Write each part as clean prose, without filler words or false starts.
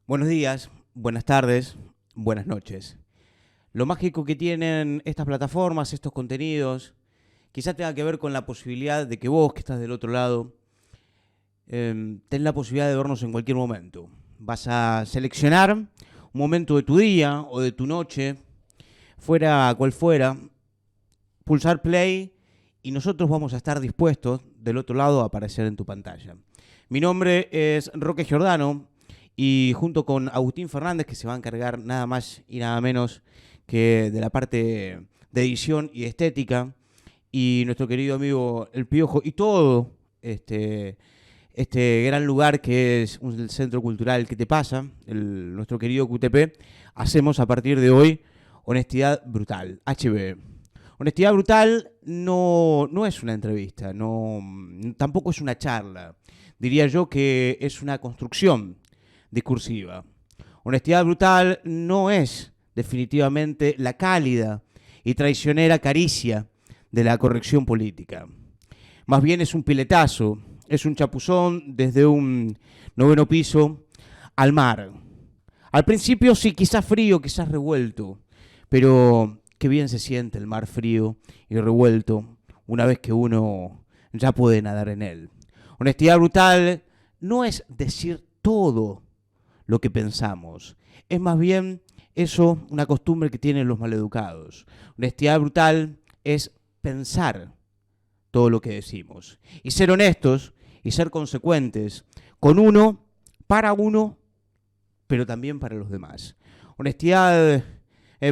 Buenos días, buenas tardes, buenas noches. Lo mágico que tienen estas plataformas, estos contenidos, quizá tenga que ver con la posibilidad de que vos, que estás del otro lado, ten la posibilidad de vernos en cualquier momento. Vas a seleccionar un momento de tu día o de tu noche, fuera cual fuera, pulsar play y nosotros vamos a estar dispuestos del otro lado a aparecer en tu pantalla. Mi nombre es Roque Giordano y junto con Agustín Fernández, que se va a encargar nada más y nada menos que de la parte de edición y estética, y nuestro querido amigo El Piojo y todo este gran lugar que es el Centro Cultural ¿Qué te pasa? Nuestro querido QTP, hacemos a partir de hoy Honestidad Brutal, HB. Honestidad Brutal no es una entrevista, tampoco es una charla. Diría yo que es una construcción discursiva. Honestidad Brutal no es definitivamente la cálida y traicionera caricia de la corrección política. Más bien es un piletazo, es un chapuzón desde un noveno piso al mar. Al principio sí, quizás frío, quizás revuelto, pero qué bien se siente el mar frío y revuelto una vez que uno ya puede nadar en él. Honestidad Brutal no es decir todo lo que pensamos, es más bien eso, una costumbre que tienen los maleducados. Honestidad Brutal es pensar todo lo que decimos y ser honestos y ser consecuentes con uno, para uno, pero también para los demás. Honestidad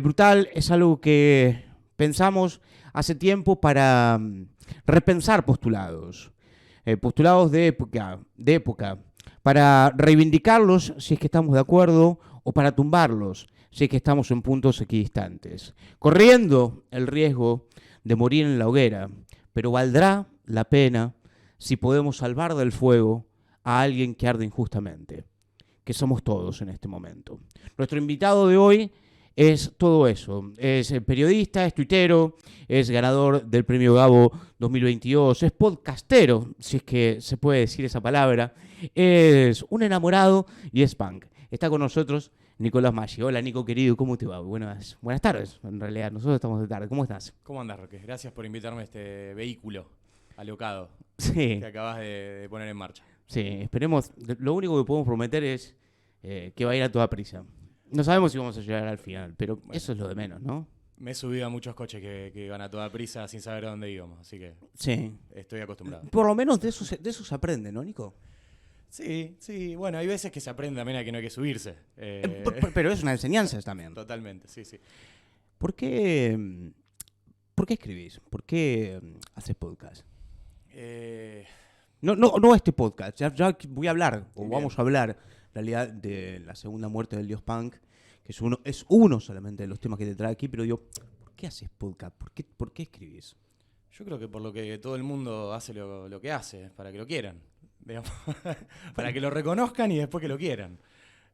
Brutal es algo que pensamos hace tiempo para repensar postulados, postulados de época, para reivindicarlos si es que estamos de acuerdo o para tumbarlos si es que estamos en puntos equidistantes, corriendo el riesgo de morir en la hoguera, pero valdrá la pena si podemos salvar del fuego a alguien que arde injustamente, que somos todos en este momento. Nuestro invitado de hoy es todo eso. Es periodista, es tuitero, es ganador del Premio Gabo 2022, es podcastero, si es que se puede decir esa palabra, es un enamorado y es punk. Está con nosotros Nicolás Maggi. Hola, Nico, querido, ¿cómo te va? Buenas tardes, en realidad. Nosotros estamos de tarde. ¿Cómo estás? ¿Cómo andás, Roque? Gracias por invitarme a este vehículo alocado Sí, que acabas de poner en marcha. sí, esperemos. Lo único que podemos prometer es que va a ir a toda prisa. No sabemos si vamos a llegar al final, pero Bueno, eso es lo de menos, ¿no? me he subido a muchos coches que van a toda prisa sin saber a dónde íbamos, así que Sí. estoy acostumbrado. Por lo menos de eso se aprende, ¿no, Nico? Sí, sí, bueno, hay veces que se aprende también a que no hay que subirse. Pero es una enseñanza también. Totalmente, sí, sí. ¿Por qué, por qué escribís? ¿Por qué haces podcast? Eh, No este podcast, ya voy a hablar, o Bien. vamos a hablar, en realidad, de la segunda muerte del dios punk, que es uno solamente de los temas que te trae aquí, pero digo, ¿por qué haces podcast? ¿Por qué escribís? Yo creo que por lo que todo el mundo hace lo que hace, para que lo quieran, digamos. Para que lo reconozcan y después que lo quieran.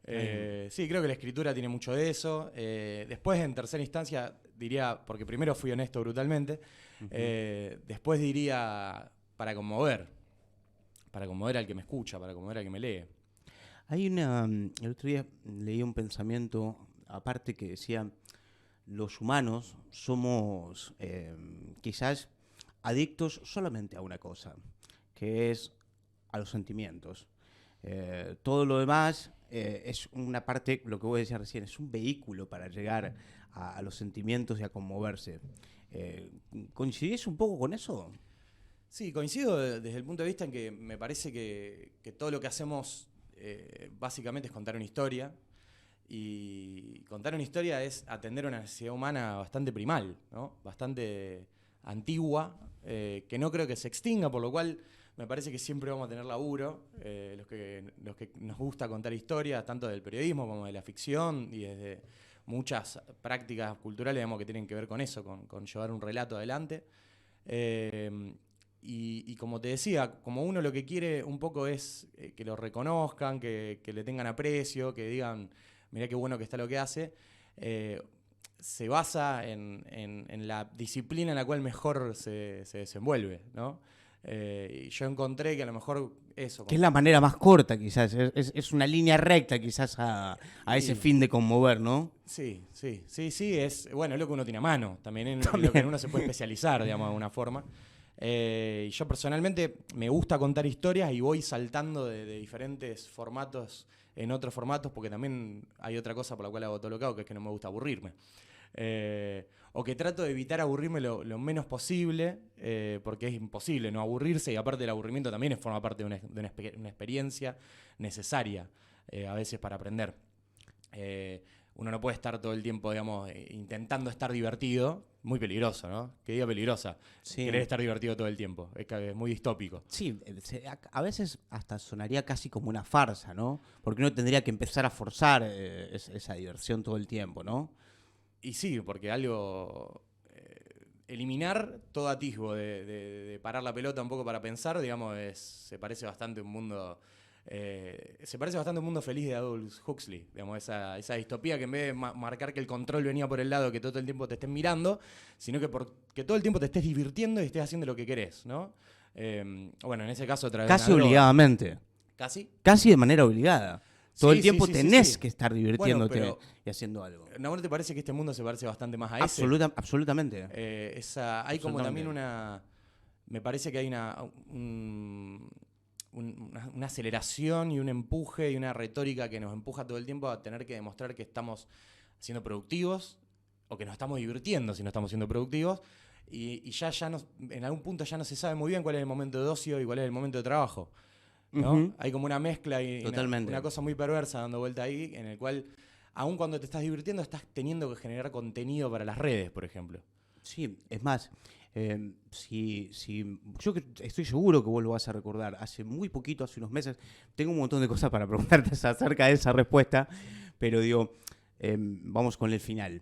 Sí, creo que la escritura tiene mucho de eso. Después, en tercera instancia, diría, porque primero fui honesto brutalmente, después diría para conmover al que me escucha, para conmover al que me lee. El otro día leí un pensamiento aparte que decía, los humanos somos quizás adictos solamente a una cosa, que es a los sentimientos. Todo lo demás es una parte, lo que vos decías recién, es un vehículo para llegar a los sentimientos y a conmoverse. ¿Coincidís un poco con eso? Sí, coincido desde el punto de vista en que me parece que todo lo que hacemos básicamente es contar una historia. Y contar una historia es atender a una necesidad humana bastante primal, ¿no? Bastante antigua, que no creo que se extinga, por lo cual me parece que siempre vamos a tener laburo, los que nos gusta contar historias, tanto del periodismo como de la ficción y desde muchas prácticas culturales, digamos, que tienen que ver con eso, con llevar un relato adelante. Y como te decía, como uno lo que quiere un poco es que lo reconozcan, que le tengan aprecio, que digan, mirá qué bueno que está lo que hace, se basa en la disciplina en la cual mejor se desenvuelve, ¿no? Y yo encontré que a lo mejor eso... Que es la manera más corta, quizás. Es una línea recta, quizás, a ese fin de conmover, ¿no? Sí, es bueno, es lo que uno tiene a mano, también en lo que uno se puede especializar, digamos, de alguna forma. Y yo personalmente me gusta contar historias y voy saltando de diferentes formatos en otros formatos, porque también hay otra cosa por la cual hago todo lo que hago, que es que no me gusta aburrirme. O que trato de evitar aburrirme lo menos posible, porque es imposible no aburrirse, y aparte el aburrimiento también forma parte de una experiencia necesaria a veces para aprender. Uno no puede estar todo el tiempo, digamos, intentando estar divertido. Muy peligroso, ¿no? Qué idea peligrosa. Sí. Querer estar divertido todo el tiempo. Es muy distópico. Sí, a veces hasta sonaría casi como una farsa, ¿no? Porque uno tendría que empezar a forzar esa diversión todo el tiempo, ¿no? Y sí, porque algo... eliminar todo atisbo de parar la pelota un poco para pensar, digamos, se parece bastante a un mundo... se parece bastante a un mundo feliz de Aldous Huxley, digamos, esa distopía que en vez de marcar que el control venía por el lado, que todo el tiempo te estén mirando, sino que todo el tiempo te estés divirtiendo y estés haciendo lo que querés, ¿no? Bueno, en ese caso... Casi obligadamente. ¿Casi? Casi de manera obligada. Todo el tiempo tenés que estar divirtiéndote y haciendo algo. ¿No te parece que este mundo se parece bastante más a ese? Absolutamente. Hay como también me parece que hay una aceleración y un empuje y una retórica que nos empuja todo el tiempo a tener que demostrar que estamos siendo productivos o que nos estamos divirtiendo si no estamos siendo productivos, y en algún punto ya no se sabe muy bien cuál es el momento de ocio y cuál es el momento de trabajo, ¿no? Uh-huh. Hay como una mezcla y una cosa muy perversa dando vuelta ahí, en el cual aun cuando te estás divirtiendo estás teniendo que generar contenido para las redes, por ejemplo. Sí, es más... yo estoy seguro que vos lo vas a recordar. Hace muy poquito, hace unos meses, tengo un montón de cosas para preguntarte acerca de esa respuesta, pero digo, vamos con el final.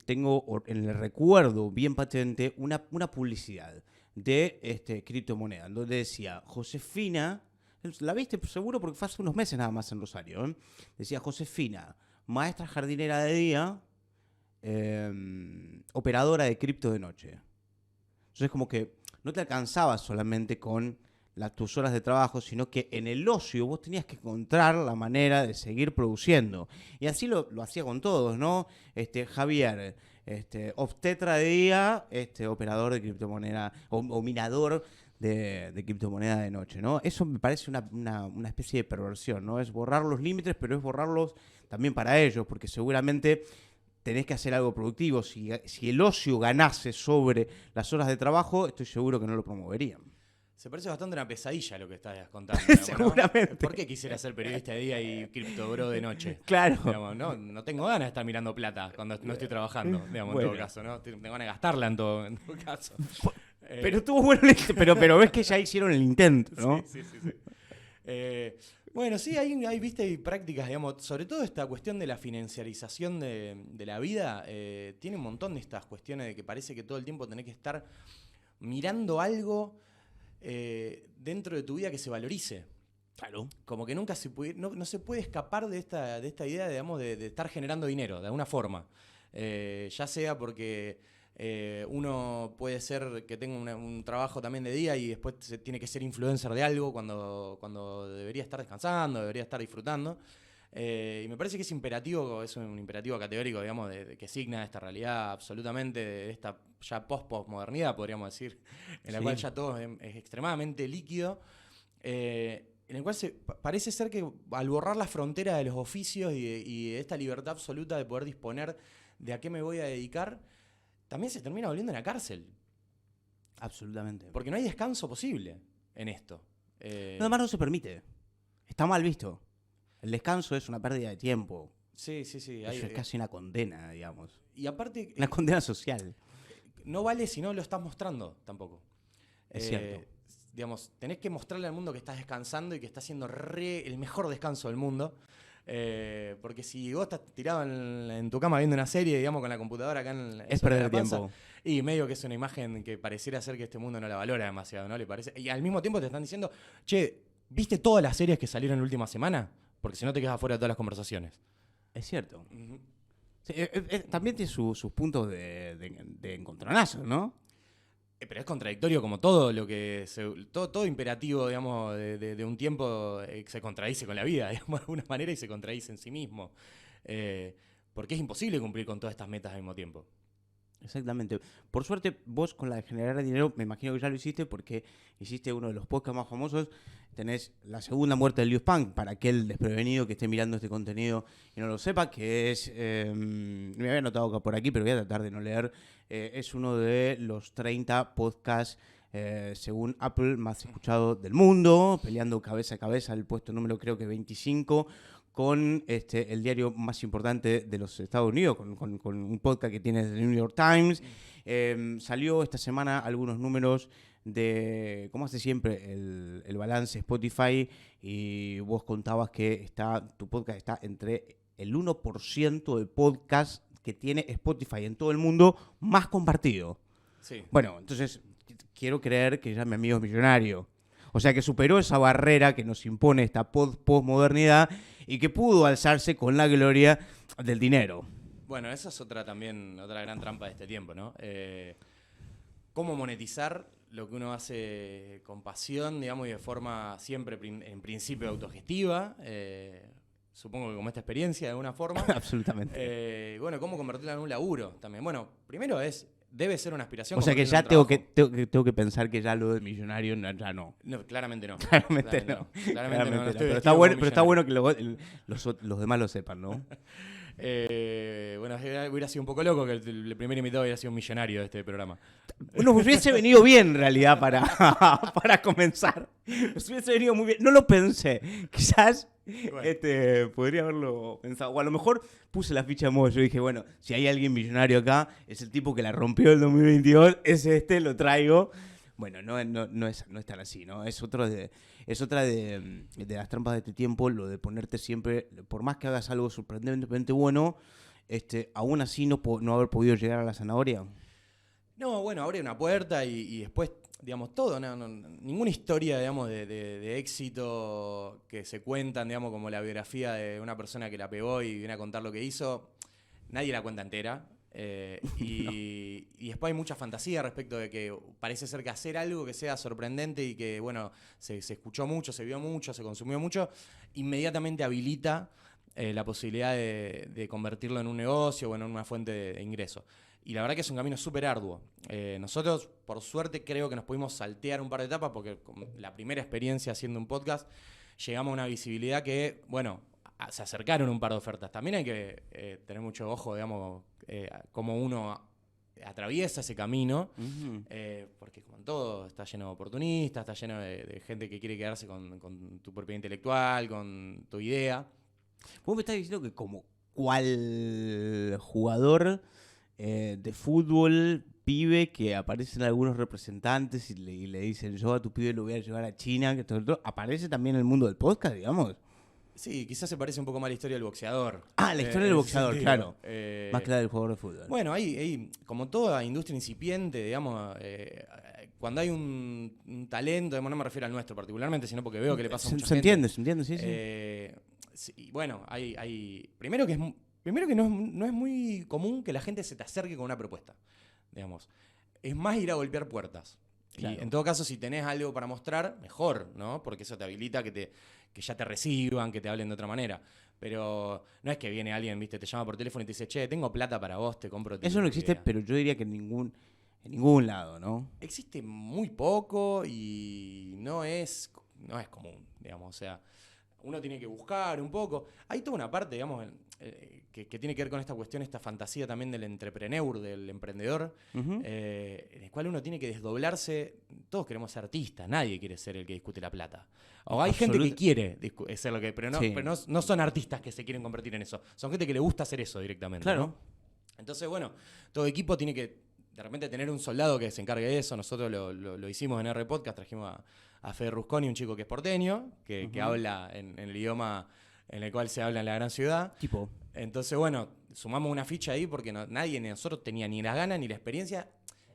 Tengo en el recuerdo bien patente una publicidad de criptomoneda, donde decía Josefina, la viste seguro porque fue hace unos meses nada más en Rosario, ¿eh? Decía Josefina, maestra jardinera de día, operadora de cripto de noche. Entonces como que no te alcanzaba solamente con tus horas de trabajo, sino que en el ocio vos tenías que encontrar la manera de seguir produciendo. Y así lo hacía con todos, ¿no? Javier, obstetra de día, operador de criptomoneda o minador de criptomoneda de noche, ¿no? Eso me parece una especie de perversión, ¿no? Es borrar los límites, pero es borrarlos también para ellos, porque seguramente tenés que hacer algo productivo. Si el ocio ganase sobre las horas de trabajo, estoy seguro que no lo promoverían. Se parece bastante a una pesadilla lo que estás contando. Seguramente. ¿No? ¿Por qué quisiera ser periodista de día y criptobro de noche? Claro. Digamos, no tengo ganas de estar mirando plata cuando no estoy trabajando, digamos, bueno. En todo caso, ¿no? Tengo ganas de gastarla en todo caso. Pero estuvo bueno pero ves que ya hicieron el intento, ¿no? Sí. Bueno, sí, hay viste, y prácticas, digamos, sobre todo esta cuestión de la financiarización de la vida, tiene un montón de estas cuestiones de que parece que todo el tiempo tenés que estar mirando algo dentro de tu vida que se valorice. Claro. Como que nunca no se puede escapar de esta idea, digamos, de estar generando dinero, de alguna forma. Ya sea porque uno puede ser que tenga un trabajo también de día y después tiene que ser influencer de algo cuando debería estar descansando, debería estar disfrutando. Y me parece que es un imperativo categórico, digamos, que signa esta realidad absolutamente de esta ya post-postmodernidad, podríamos decir, en la cual ya todo es extremadamente líquido, en el cual parece ser que al borrar las fronteras de los oficios y esta libertad absoluta de poder disponer de a qué me voy a dedicar, también se termina volviendo una cárcel. Absolutamente. Porque no hay descanso posible en esto. Además no se permite. Está mal visto. El descanso es una pérdida de tiempo. Sí. Eso es casi una condena, digamos. Y aparte... Una condena social. No vale si no lo estás mostrando tampoco. Es cierto. Digamos, tenés que mostrarle al mundo que estás descansando y que estás haciendo el mejor descanso del mundo. Porque si vos estás tirado en tu cama viendo una serie, digamos, con la computadora acá es perder tiempo. Y medio que es una imagen que pareciera ser que este mundo no la valora demasiado, ¿no? ¿Le parece? Y al mismo tiempo te están diciendo, che, ¿viste todas las series que salieron en la última semana? Porque si no te quedas afuera de todas las conversaciones. Es cierto. Uh-huh. Sí, también tiene sus puntos de encontronazo, ¿no? Pero es contradictorio como todo lo que todo imperativo, digamos, de un tiempo se contradice con la vida, digamos, de alguna manera, y se contradice en sí mismo. Porque es imposible cumplir con todas estas metas al mismo tiempo. Exactamente. Por suerte, vos con la de generar dinero, me imagino que ya lo hiciste porque hiciste uno de los podcasts más famosos. Tenés la segunda muerte del Liu Punk, para aquel desprevenido que esté mirando este contenido y no lo sepa, que es, me había anotado por aquí, pero voy a tratar de no leer, es uno de los 30 podcasts, según Apple, más escuchados del mundo, peleando cabeza a cabeza el puesto número creo que 25, con el diario más importante de los Estados Unidos, con un podcast que tiene The New York Times. Salió esta semana algunos números de, como hace siempre, el balance Spotify, y vos contabas que tu podcast está entre el 1% de podcast que tiene Spotify en todo el mundo más compartido. Sí. Bueno, entonces quiero creer que ya mi amigo es millonario. O sea, que superó esa barrera que nos impone esta postmodernidad y que pudo alzarse con la gloria del dinero. Bueno, esa es otra gran trampa de este tiempo, ¿no? Cómo monetizar lo que uno hace con pasión, digamos, y de forma siempre, en principio, autogestiva. Supongo que como esta experiencia, de alguna forma. Absolutamente. Bueno, cómo convertirla en un laburo también. Bueno, primero debe ser una aspiración. O sea que ya tengo que pensar que ya lo de millonario ya no. No, claramente no. Claramente no. Claramente no. Pero está bueno que los demás lo sepan, ¿no? Bueno, hubiera sido un poco loco que el primer invitado hubiera sido un millonario de este programa. Nos hubiese venido bien, en realidad, para comenzar. Nos hubiese venido muy bien. No lo pensé. Quizás podría haberlo pensado. O a lo mejor puse la ficha de modo. Yo dije, bueno, si hay alguien millonario acá, es el tipo que la rompió el 2022, es lo traigo. Bueno, no es tan así, ¿no? Es otra de las trampas de este tiempo, lo de ponerte siempre, por más que hagas algo sorprendentemente bueno, aún así no haber podido llegar a la zanahoria. No, bueno, abre una puerta y después, digamos, todo, ninguna historia, digamos, de éxito que se cuentan, digamos, como la biografía de una persona que la pegó y viene a contar lo que hizo, nadie la cuenta entera. Y después hay mucha fantasía respecto de que parece ser que hacer algo que sea sorprendente y que, bueno, se escuchó mucho, se vio mucho, se consumió mucho, inmediatamente habilita la posibilidad de convertirlo en un negocio o en una fuente de ingreso. Y la verdad que es un camino súper arduo. Nosotros, por suerte, creo que nos pudimos saltear un par de etapas porque con la primera experiencia haciendo un podcast llegamos a una visibilidad que, bueno, se acercaron un par de ofertas. También hay que tener mucho ojo, digamos, cómo uno atraviesa ese camino, porque como en todo está lleno de oportunistas, está lleno de gente que quiere quedarse con tu propiedad intelectual, con tu idea. Vos me estás diciendo que como cual jugador de fútbol, pibe, que aparecen algunos representantes y le dicen, yo a tu pibe lo voy a llevar a China, que todo, aparece también en el mundo del podcast, digamos. Sí, quizás se parece un poco más a la historia del boxeador. Ah, la historia del boxeador, claro. Más que la del jugador de fútbol. Bueno, hay como toda industria incipiente, digamos, cuando hay un talento, digamos, no me refiero al nuestro particularmente, sino porque veo que le pasa a mucha gente. Se entiende, sí. Sí, bueno, primero que no es muy común que la gente se te acerque con una propuesta, digamos. Es más ir a golpear puertas. Claro. Y en todo caso, si tenés algo para mostrar, mejor, ¿no? Porque eso te habilita que ya te reciban, que te hablen de otra manera. Pero no es que viene alguien, viste, te llama por teléfono y te dice, che, tengo plata para vos, te compro. Eso no existe, pero yo diría que en ningún lado, ¿no? Existe muy poco y no es común, digamos. O sea, uno tiene que buscar un poco. Hay toda una parte, digamos, que tiene que ver con esta cuestión, esta fantasía también del entrepreneur, del emprendedor, en el cual uno tiene que desdoblarse. Todos queremos ser artistas, nadie quiere ser el que discute la plata. O hay gente que quiere ser lo que, pero no son artistas que se quieren convertir en eso. Son gente que le gusta hacer eso directamente. Claro. ¿No? Entonces, bueno, todo equipo tiene que de repente tener un soldado que se encargue de eso. Nosotros lo hicimos en R Podcast, trajimos a Fede Rusconi, un chico que es porteño, que habla en el idioma en el cual se habla en la gran ciudad. Tipo. Entonces, bueno, sumamos una ficha ahí porque nadie de nosotros tenía ni las ganas, ni la experiencia,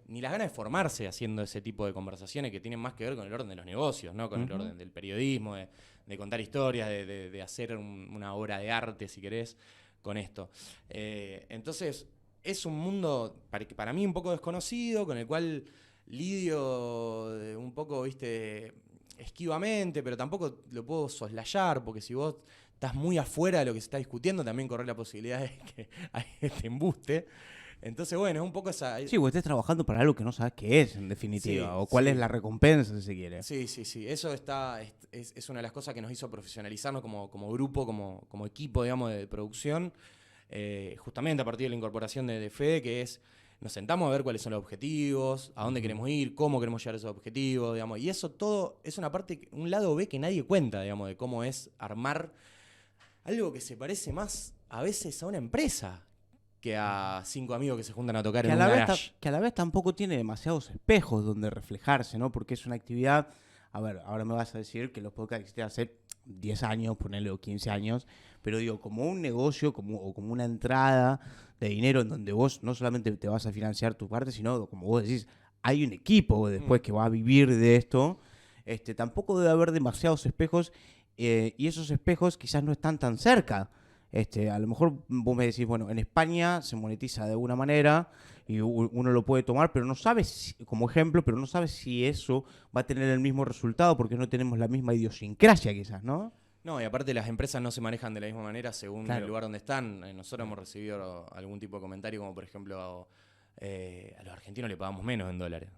ni las ganas de formarse haciendo ese tipo de conversaciones que tienen más que ver con el orden de los negocios, ¿no? Con el orden del periodismo, de contar historias, de hacer una obra de arte, si querés, con esto. Entonces, es un mundo para mí un poco desconocido, con el cual lidio un poco, viste, esquivamente, pero tampoco lo puedo soslayar, porque si vos estás muy afuera de lo que se está discutiendo, también corre la posibilidad de que hay este embuste. Entonces, bueno, es un poco esa... Sí, vos estés trabajando para algo que no sabes qué es, en definitiva, Sí, o cuál sí. es la recompensa, si se quiere. Sí, sí, sí. Eso es una de las cosas que nos hizo profesionalizarnos como grupo, como equipo, digamos, de producción. Justamente a partir de la incorporación de Fede, que es, nos sentamos a ver cuáles son los objetivos, a dónde queremos ir, cómo queremos llegar a esos objetivos, digamos. Y eso todo es una parte, un lado B que nadie cuenta, digamos, de cómo es armar algo que se parece más a veces a una empresa que a 5 amigos que se juntan a tocar Que en a, un la vez garage. que a la vez tampoco tiene demasiados espejos donde reflejarse, ¿no? Porque es una actividad... A ver, ahora me vas a decir que los podcasts existían hace 10 años, ponele, o 15 años, pero digo, como un negocio o como una entrada de dinero en donde vos no solamente te vas a financiar tu parte, sino, como vos decís, hay un equipo después que va a vivir de esto. Tampoco debe haber demasiados espejos, y esos espejos quizás no están tan cerca. A lo mejor vos me decís, bueno, en España se monetiza de una manera y uno lo puede tomar, pero no sabes, como ejemplo, pero no sabes si eso va a tener el mismo resultado porque no tenemos la misma idiosincrasia quizás, ¿no? No, y aparte las empresas no se manejan de la misma manera según Claro. el lugar donde están. Nosotros hemos recibido algún tipo de comentario, como por ejemplo, a los argentinos le pagamos menos en dólares,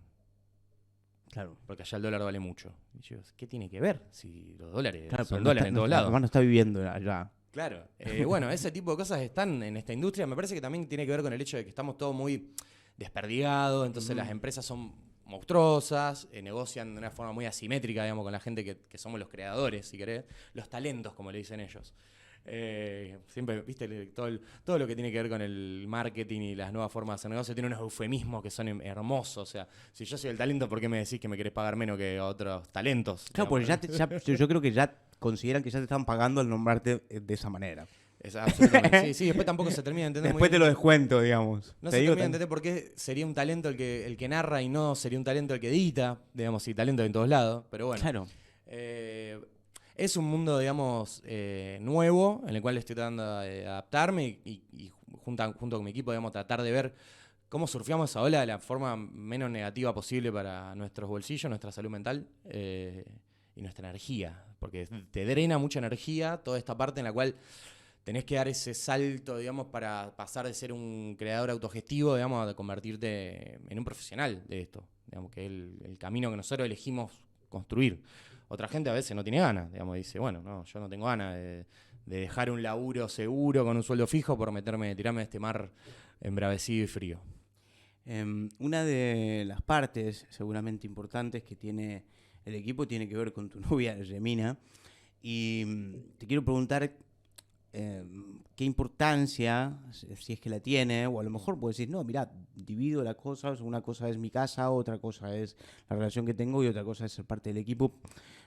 Claro. porque allá el dólar vale mucho. Y yo, ¿qué tiene que ver? Si los dólares Claro, son pero dólares en todos lados. además no está viviendo allá. Claro. Bueno, ese tipo de cosas están en esta industria. Me parece que también tiene que ver con el hecho de que estamos todos muy desperdigados, entonces las empresas son monstruosas, negocian de una forma muy asimétrica, digamos, con la gente que somos los creadores, si querés, los talentos, como le dicen ellos. Siempre, viste, todo lo que tiene que ver con el marketing y las nuevas formas de hacer negocio tiene unos eufemismos que son hermosos. O sea, si yo soy el talento, ¿por qué me decís que me querés pagar menos que otros talentos? Claro, Digamos, porque yo creo que ya consideran que ya te están pagando al nombrarte de esa manera. Absolutamente. Sí, sí, después tampoco se termina de entender Después muy te bien. lo descuento, digamos. No Te se digo termina de entender por qué sería un talento el que narra y no sería un talento el que edita, digamos, y talento en todos lados, pero bueno. Claro. Es un mundo, digamos, nuevo, en el cual estoy tratando de adaptarme y junto con mi equipo, digamos, tratar de ver cómo surfeamos esa ola de la forma menos negativa posible para nuestros bolsillos, nuestra salud mental y nuestra energía, porque te drena mucha energía toda esta parte en la cual tenés que dar ese salto, digamos, para pasar de ser un creador autogestivo, digamos, a convertirte en un profesional de esto, digamos, que es el camino que nosotros elegimos construir. Otra gente a veces no tiene ganas, digamos, dice, bueno, no, yo no tengo ganas de dejar un laburo seguro con un sueldo fijo por tirarme de este mar embravecido y frío. Una de las partes seguramente importantes que tiene el equipo tiene que ver con tu novia, Remina, y te quiero preguntar qué importancia, si es que la tiene, o a lo mejor puedes decir, no, mirá, divido las cosas, una cosa es mi casa, otra cosa es la relación que tengo y otra cosa es ser parte del equipo,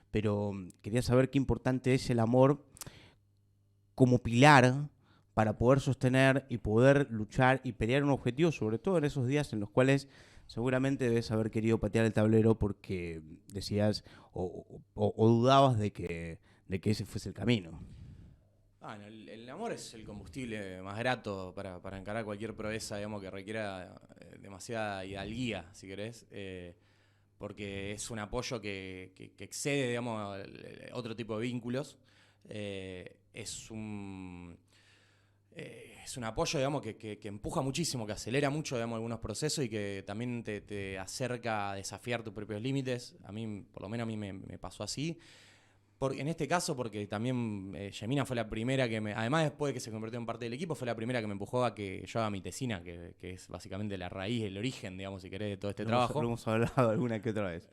pero quería saber qué importante es el amor como pilar para poder sostener y poder luchar y pelear un objetivo, sobre todo en esos días en los cuales seguramente debes haber querido patear el tablero porque decías o dudabas de que ese fuese el camino. No, el amor es el combustible más grato para encarar cualquier proeza, digamos, que requiera demasiada hidalguía, si querés, porque es un apoyo que excede, digamos, otro tipo de vínculos. Es un apoyo, digamos, que empuja muchísimo, que acelera mucho, digamos, algunos procesos y que también te acerca a desafiar tus propios límites. A mí, por lo menos a mí me pasó así. En este caso, porque también Yemina fue la primera además después de que se convirtió en parte del equipo, fue la primera que me empujó a que yo haga mi tesina, que es básicamente la raíz, el origen, digamos, si querés, de todo este trabajo. Lo hemos hablado alguna que otra vez.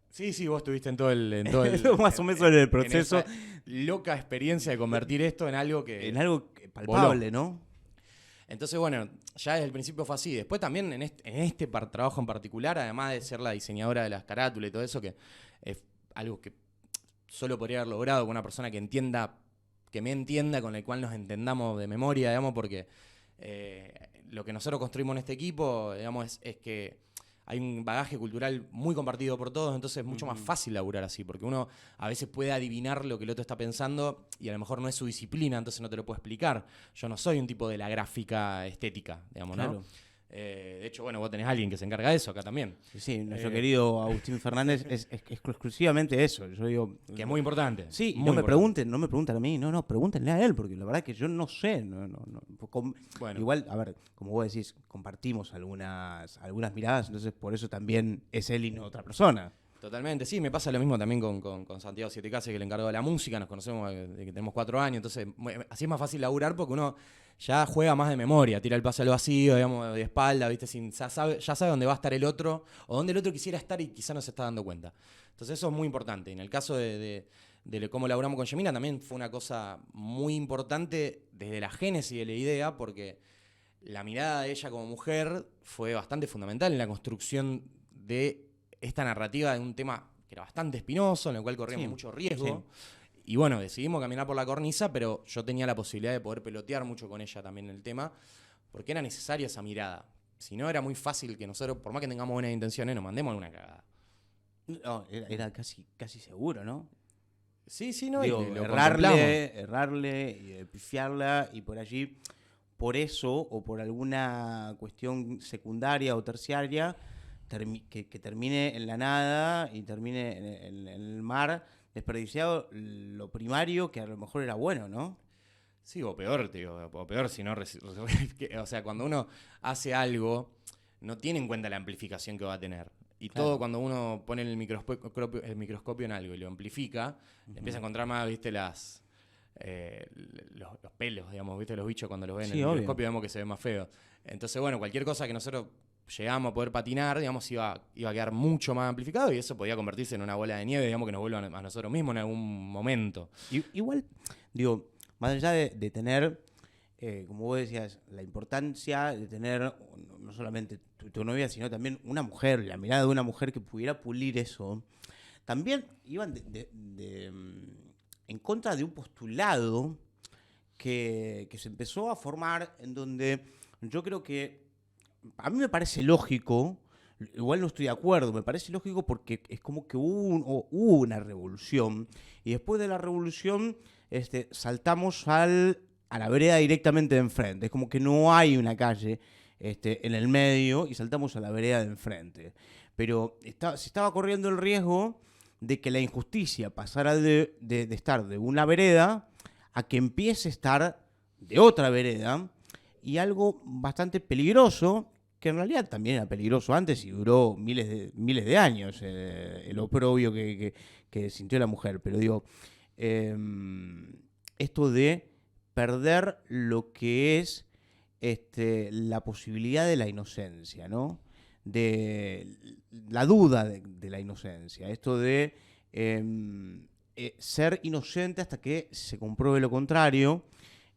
Sí, vos estuviste en todo el más o menos en el proceso. En esa loca experiencia de convertir esto en algo que... En algo palpable, voló. ¿no? Entonces, bueno, ya desde el principio fue así. Después también en este trabajo en particular, además de ser la diseñadora de las carátulas y todo eso, que es algo que solo podría haber logrado con una persona que me entienda, con la cual nos entendamos de memoria, digamos, porque lo que nosotros construimos en este equipo, digamos, es que hay un bagaje cultural muy compartido por todos, entonces es mucho más fácil laburar así, porque uno a veces puede adivinar lo que el otro está pensando y a lo mejor no es su disciplina, entonces no te lo puedo explicar. Yo no soy un tipo de la gráfica estética, digamos, Claro. ¿no? De hecho, bueno, vos tenés a alguien que se encarga de eso acá también. Sí, nuestro querido Agustín Fernández es exclusivamente eso. Yo digo, que es muy importante. Sí, muy no me importante. pregunten a mí, no, pregúntenle a él, porque la verdad que yo no sé. Bueno. Igual, a ver, como vos decís, compartimos algunas miradas, entonces por eso también es él y no otra persona. Totalmente, sí, me pasa lo mismo también con Santiago Sietecase, que le encargo de la música, nos conocemos desde que tenemos 4 años, entonces así es más fácil laburar porque uno ya juega más de memoria, tira el pase al vacío, digamos, de espalda, ¿viste? Ya sabe dónde va a estar el otro, o dónde el otro quisiera estar y quizá no se está dando cuenta. Entonces eso es muy importante. En el caso de cómo laburamos con Yemina también fue una cosa muy importante desde la génesis de la idea, porque la mirada de ella como mujer fue bastante fundamental en la construcción de esta narrativa de un tema que era bastante espinoso, en el cual corríamos mucho riesgo. Sí. Y bueno, decidimos caminar por la cornisa, pero yo tenía la posibilidad de poder pelotear mucho con ella también en el tema, porque era necesaria esa mirada. Si no, era muy fácil que nosotros, por más que tengamos buenas intenciones, nos mandemos alguna cagada. No, era casi seguro, ¿no? Sí, no. Digo, y lo errarle, y pifiarla, y por allí, por eso, o por alguna cuestión secundaria o terciaria, que termine en la nada y termine en el mar, desperdiciado lo primario que a lo mejor era bueno, ¿no? Sí, o peor, o peor si no... o sea, cuando uno hace algo, no tiene en cuenta la amplificación que va a tener. Y claro, todo cuando uno pone el microscopio en algo y lo amplifica, empieza a encontrar más, ¿viste? Los pelos, digamos, ¿viste? Los bichos cuando los ven en el microscopio vemos que se ve más feo. Entonces, bueno, cualquier cosa que nosotros llegamos a poder patinar, digamos, iba a quedar mucho más amplificado y eso podía convertirse en una bola de nieve, digamos, que nos vuelva a nosotros mismos en algún momento. Igual, digo, más allá de tener, como vos decías, la importancia de tener no solamente tu novia, sino también una mujer, la mirada de una mujer que pudiera pulir eso, también iban en contra de un postulado que se empezó a formar en donde yo creo que a mí me parece lógico, igual no estoy de acuerdo, me parece lógico porque es como que hubo una revolución y después de la revolución saltamos a la vereda directamente de enfrente. Es como que no hay una calle en el medio y saltamos a la vereda de enfrente. Pero se estaba corriendo el riesgo de que la injusticia pasara de estar de una vereda a que empiece a estar de otra vereda. Y algo bastante peligroso, que en realidad también era peligroso antes y duró miles de años, el oprobio que sintió la mujer. Pero digo, esto de perder lo que es la posibilidad de la inocencia, ¿no? De la duda de la inocencia. Esto de ser inocente hasta que se compruebe lo contrario.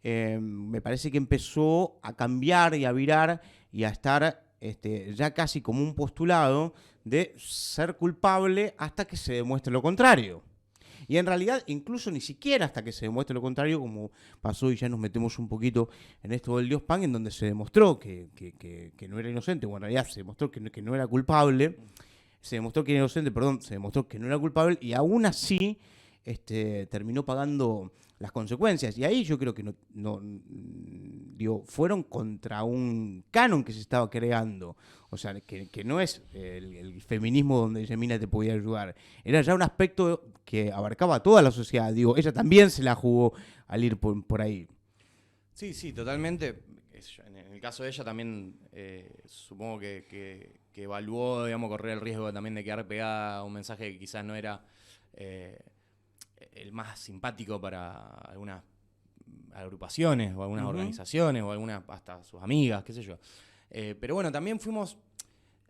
Me parece que empezó a cambiar y a virar y a estar ya casi como un postulado de ser culpable hasta que se demuestre lo contrario. Y en realidad, incluso ni siquiera hasta que se demuestre lo contrario, como pasó y ya nos metemos un poquito en esto del Dios Pan, en donde se demostró que no era inocente, bueno, en realidad se demostró que no era culpable, se demostró que era inocente, perdón, se demostró que no era culpable, y aún así terminó pagando las consecuencias. Y ahí yo creo que fueron contra un canon que se estaba creando. O sea, que no es el feminismo donde Yemina te podía ayudar. Era ya un aspecto que abarcaba a toda la sociedad. Digo, ella también se la jugó al ir por ahí. Sí, totalmente. En el caso de ella también supongo que evaluó, digamos, correr el riesgo también de quedar pegada a un mensaje que quizás no era el más simpático para algunas agrupaciones o algunas organizaciones o algunas hasta sus amigas, qué sé yo. Pero bueno, también fuimos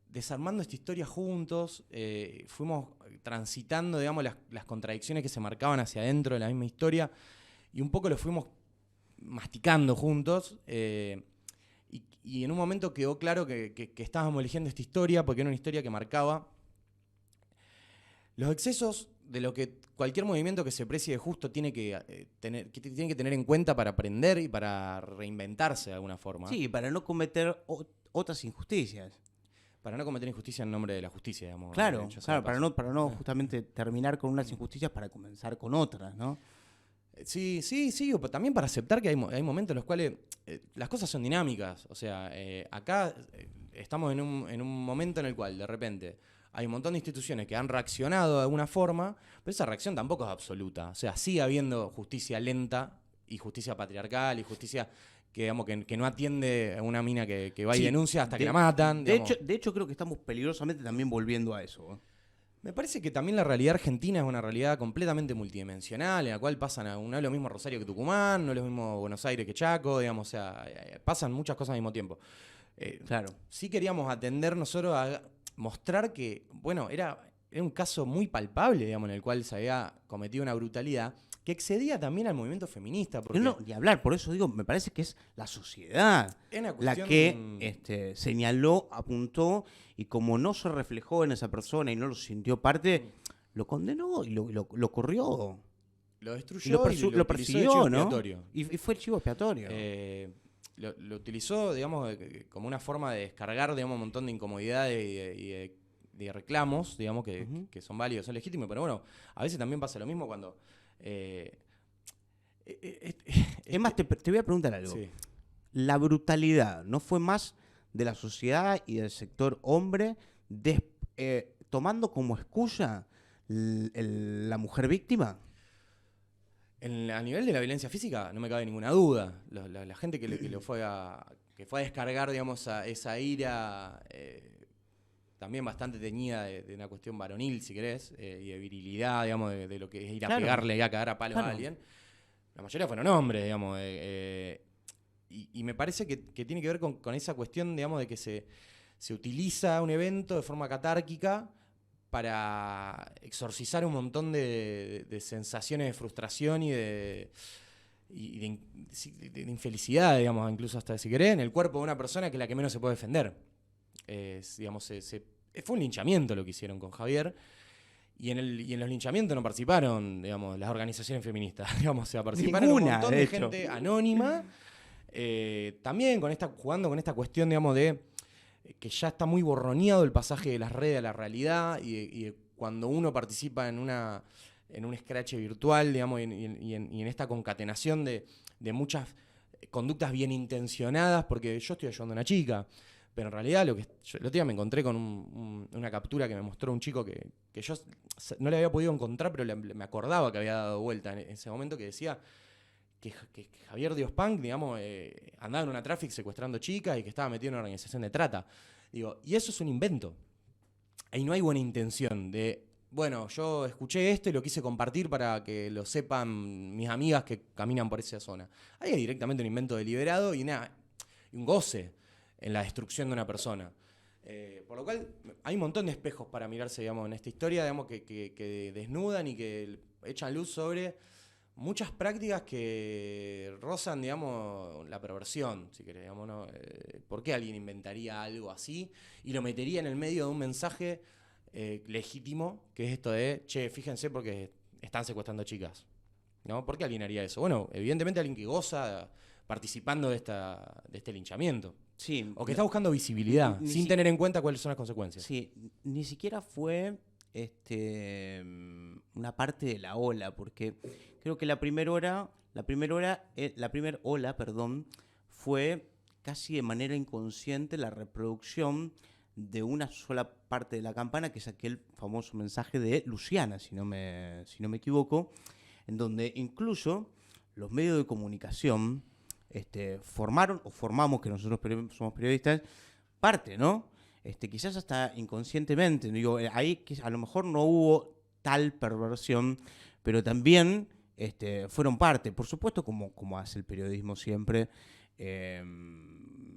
desarmando esta historia juntos, fuimos transitando, digamos, las contradicciones que se marcaban hacia adentro de la misma historia y un poco lo fuimos masticando juntos y en un momento quedó claro que estábamos eligiendo esta historia porque era una historia que marcaba los excesos de lo que cualquier movimiento que se precie de justo tiene que tener en cuenta para aprender y para reinventarse de alguna forma. Sí, para no cometer otras injusticias. Para no cometer injusticia en nombre de la justicia, digamos. Claro, para no justamente terminar con unas injusticias para comenzar con otras, ¿no? Sí, también para aceptar que hay momentos en los cuales las cosas son dinámicas. O sea, acá estamos en un momento en el cual de repente hay un montón de instituciones que han reaccionado de alguna forma, pero esa reacción tampoco es absoluta. O sea, sigue habiendo justicia lenta y justicia patriarcal y justicia que, digamos, que no atiende a una mina que va y denuncia hasta que la matan. De hecho, creo que estamos peligrosamente también volviendo a eso. Me parece que también la realidad argentina es una realidad completamente multidimensional, en la cual no es lo mismo Rosario que Tucumán, no es lo mismo Buenos Aires que Chaco, digamos, o sea, pasan muchas cosas al mismo tiempo. Claro. Sí queríamos atender nosotros a mostrar que, bueno, era un caso muy palpable, digamos, en el cual se había cometido una brutalidad que excedía también al movimiento feminista. Porque no, ni hablar, por eso digo, me parece que es la sociedad la que señaló, apuntó, y como no se reflejó en esa persona y no lo sintió parte, lo condenó y lo corrió. Lo destruyó y lo persiguió, ¿no? Y fue el chivo expiatorio. Lo utilizó, digamos, como una forma de descargar, digamos, un montón de incomodidades y de reclamos, digamos, que son válidos, son legítimos, pero bueno, a veces también pasa lo mismo cuando... es más, te voy a preguntar algo. Sí. La brutalidad no fue más de la sociedad y del sector hombre tomando como excusa la mujer víctima. A nivel de la violencia física no me cabe ninguna duda. La gente que fue a descargar, digamos, esa ira también bastante teñida de una cuestión varonil, si querés, y de virilidad, digamos, de lo que es ir a pegarle y a cagar a palos a alguien. La mayoría fueron hombres, digamos. Y me parece que tiene que ver con esa cuestión, digamos, de que se utiliza un evento de forma catárquica para exorcizar un montón de sensaciones de frustración y de infelicidad, digamos, incluso hasta, si querés, en el cuerpo de una persona que es la que menos se puede defender. Digamos, fue un linchamiento lo que hicieron con Javier, y en los linchamientos no participaron, digamos, las organizaciones feministas, digamos, o sea, participaron un montón de gente anónima, también jugando con esta cuestión, digamos, de que ya está muy borroneado el pasaje de las redes a la realidad, y cuando uno participa en un escrache virtual, digamos, y en esta concatenación de muchas conductas bien intencionadas, porque yo estoy ayudando a una chica, pero en realidad el otro día me encontré con una captura que me mostró un chico que yo no le había podido encontrar, pero me acordaba que había dado vuelta en ese momento, que decía que Javier Diospang, digamos, andaba en una traffic secuestrando chicas y que estaba metido en una organización de trata. Digo, y eso es un invento. Ahí no hay buena intención de, bueno, yo escuché esto y lo quise compartir para que lo sepan mis amigas que caminan por esa zona. Ahí hay directamente un invento deliberado y un goce en la destrucción de una persona. Por lo cual hay un montón de espejos para mirarse, digamos, en esta historia, digamos, que desnudan y que echan luz sobre muchas prácticas que rozan, digamos, la perversión, si querés, digamos, ¿no? ¿Por qué alguien inventaría algo así y lo metería en el medio de un mensaje legítimo, que es esto de, che, fíjense porque están secuestrando chicas, ¿no? ¿Por qué alguien haría eso? Bueno, evidentemente alguien que goza participando de este linchamiento. Sí, o que está buscando visibilidad, sin tener en cuenta cuáles son las consecuencias. Sí, ni siquiera fue una parte de la ola, porque creo que la primera ola, fue casi de manera inconsciente la reproducción de una sola parte de la campana, que es aquel famoso mensaje de Luciana, si no me equivoco, en donde incluso los medios de comunicación formamos, que nosotros somos periodistas, parte, ¿no? Quizás hasta inconscientemente, digo, ahí a lo mejor no hubo tal perversión, pero también fueron parte, por supuesto, como hace el periodismo siempre,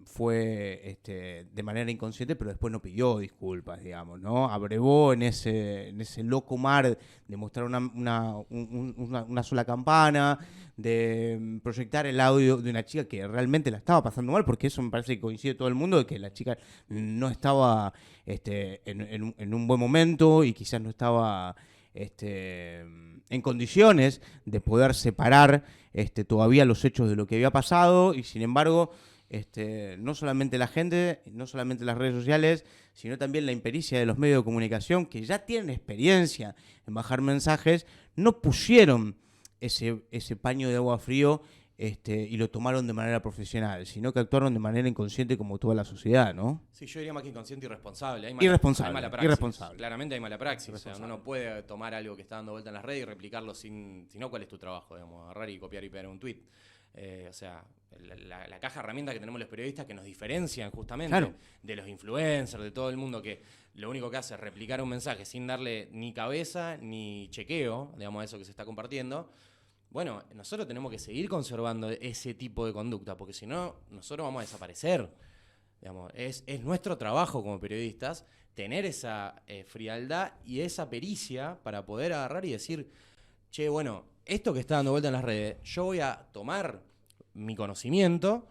fue de manera inconsciente, pero después no pidió disculpas, digamos, ¿no? Abrevó en ese loco mar de mostrar una sola campana, de proyectar el audio de una chica que realmente la estaba pasando mal, porque eso me parece que coincide todo el mundo, de que la chica no estaba en un buen momento y quizás no estaba en condiciones de poder separar todavía los hechos de lo que había pasado, y sin embargo no solamente la gente, no solamente las redes sociales, sino también la impericia de los medios de comunicación, que ya tienen experiencia en bajar mensajes, no pusieron ese paño de agua frío y lo tomaron de manera profesional, sino que actuaron de manera inconsciente como toda la sociedad, ¿no? Sí, yo diría más que inconsciente, irresponsable. Hay Irresponsable, mala praxis. irresponsable. Claramente hay mala praxis. O sea, uno no puede tomar algo que está dando vuelta en las redes y replicarlo sin... Si no, ¿cuál es tu trabajo? Digamos, agarrar y copiar y pegar un tweet. O sea, la caja de herramientas que tenemos los periodistas que nos diferencian justamente de los influencers, de todo el mundo que lo único que hace es replicar un mensaje sin darle ni cabeza ni chequeo, digamos, a eso que se está compartiendo. Bueno, nosotros tenemos que seguir conservando ese tipo de conducta, porque si no, nosotros vamos a desaparecer. Digamos, es nuestro trabajo como periodistas tener esa frialdad y esa pericia para poder agarrar y decir, che, bueno, esto que está dando vuelta en las redes, yo voy a tomar mi conocimiento,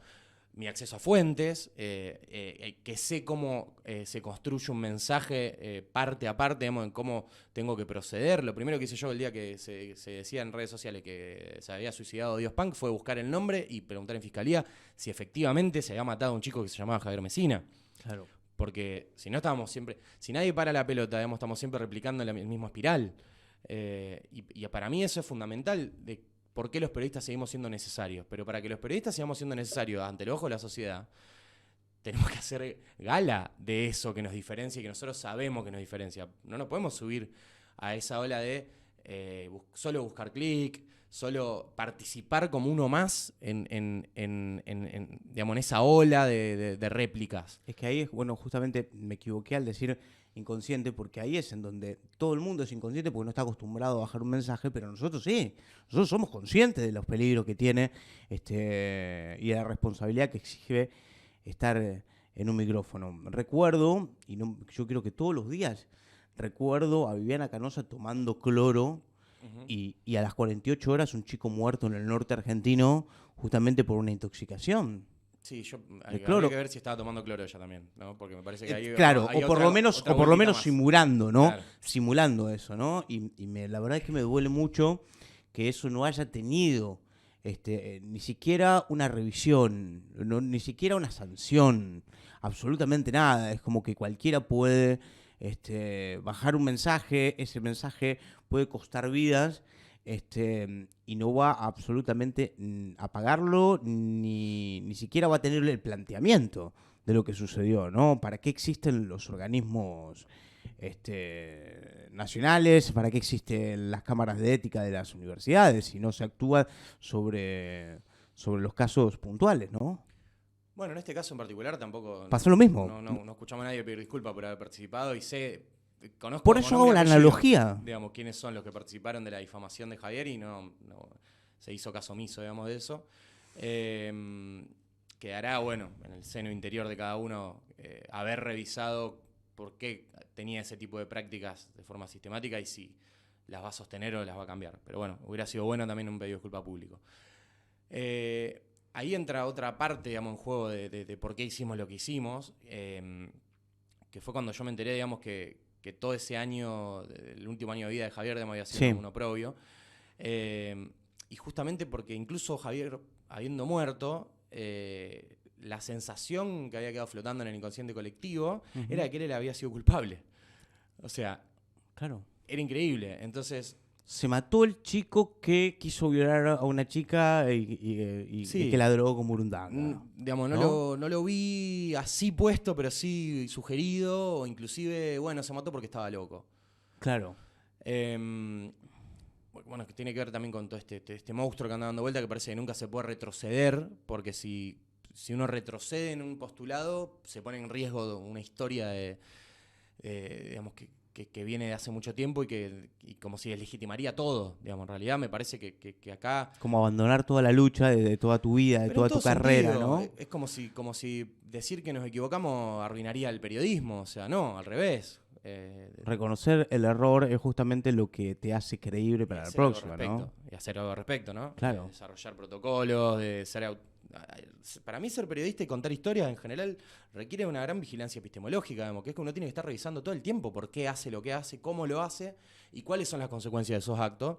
mi acceso a fuentes, que sé cómo se construye un mensaje parte a parte, digamos, en cómo tengo que proceder. Lo primero que hice yo el día que se decía en redes sociales que se había suicidado Dios Punk fue buscar el nombre y preguntar en fiscalía si efectivamente se había matado a un chico que se llamaba Javier Mesina. Claro. Porque si no estábamos siempre, si nadie para la pelota, digamos, estamos siempre replicando el mismo espiral. Y para mí eso es fundamental de por qué los periodistas seguimos siendo necesarios. Pero para que los periodistas sigamos siendo necesarios ante el ojo de la sociedad, tenemos que hacer gala de eso que nos diferencia y que nosotros sabemos que nos diferencia. No nos podemos subir a esa ola de solo buscar clic, solo participar como uno más en digamos, en esa ola de réplicas. Es que ahí es, bueno, justamente me equivoqué al decir inconsciente, porque ahí es en donde todo el mundo es inconsciente porque no está acostumbrado a bajar un mensaje, pero nosotros sí, nosotros somos conscientes de los peligros que tiene y de la responsabilidad que exige estar en un micrófono. Recuerdo, y no, yo creo que todos los días, recuerdo a Viviana Canosa tomando cloro y a las 48 horas un chico muerto en el norte argentino justamente por una intoxicación. Sí, habría que ver si estaba tomando cloro ella también, ¿no? Porque me parece que ahí claro, hay o por lo menos más. simulando, ¿no? Claro. Simulando eso, ¿no? La verdad es que me duele mucho que eso no haya tenido ni siquiera una revisión, ni siquiera una sanción, absolutamente nada. Es como que cualquiera puede bajar un mensaje, ese mensaje puede costar vidas. Y no va absolutamente a pagarlo, ni siquiera va a tener el planteamiento de lo que sucedió, ¿no? ¿Para qué existen los organismos nacionales? ¿Para qué existen las cámaras de ética de las universidades? Si no se actúa sobre los casos puntuales, ¿no? Bueno, en este caso en particular tampoco... Pasó lo mismo. No escuchamos a nadie pedir disculpas por haber participado y conozco por eso hago la analogía. Digamos, quiénes son los que participaron de la difamación de Javier y no se hizo caso omiso, digamos, de eso. Quedará, bueno, en el seno interior de cada uno haber revisado por qué tenía ese tipo de prácticas de forma sistemática y si las va a sostener o las va a cambiar. Pero bueno, hubiera sido bueno también un pedido de disculpa público. Ahí entra otra parte, digamos, en juego de por qué hicimos lo que hicimos, que fue cuando yo me enteré, digamos, que todo ese año, el último año de vida de Javier, digamos, había sido un oprobio. Y justamente porque incluso Javier, habiendo muerto, la sensación que había quedado flotando en el inconsciente colectivo era que él había sido culpable. O sea, claro, era increíble. Entonces... Se mató el chico que quiso violar a una chica y que la drogó con burundanga. Digamos, no lo vi así puesto, pero sí sugerido, o inclusive, bueno, se mató porque estaba loco. Claro. Bueno, que tiene que ver también con todo este monstruo que anda dando vuelta, que parece que nunca se puede retroceder, porque si uno retrocede en un postulado, se pone en riesgo una historia digamos, que viene de hace mucho tiempo y como si deslegitimaría todo. Digamos, en realidad me parece que acá... Como abandonar toda la lucha de toda tu vida, de toda tu carrera, sentido, ¿no? Es como si decir que nos equivocamos arruinaría el periodismo. O sea, no, al revés. Reconocer el error es justamente lo que te hace creíble para la próxima, ¿no? Y hacer algo al respecto, ¿no? Claro. Desarrollar protocolos, para mí ser periodista y contar historias en general requiere una gran vigilancia epistemológica, digamos, que es que uno tiene que estar revisando todo el tiempo por qué hace lo que hace, cómo lo hace y cuáles son las consecuencias de esos actos,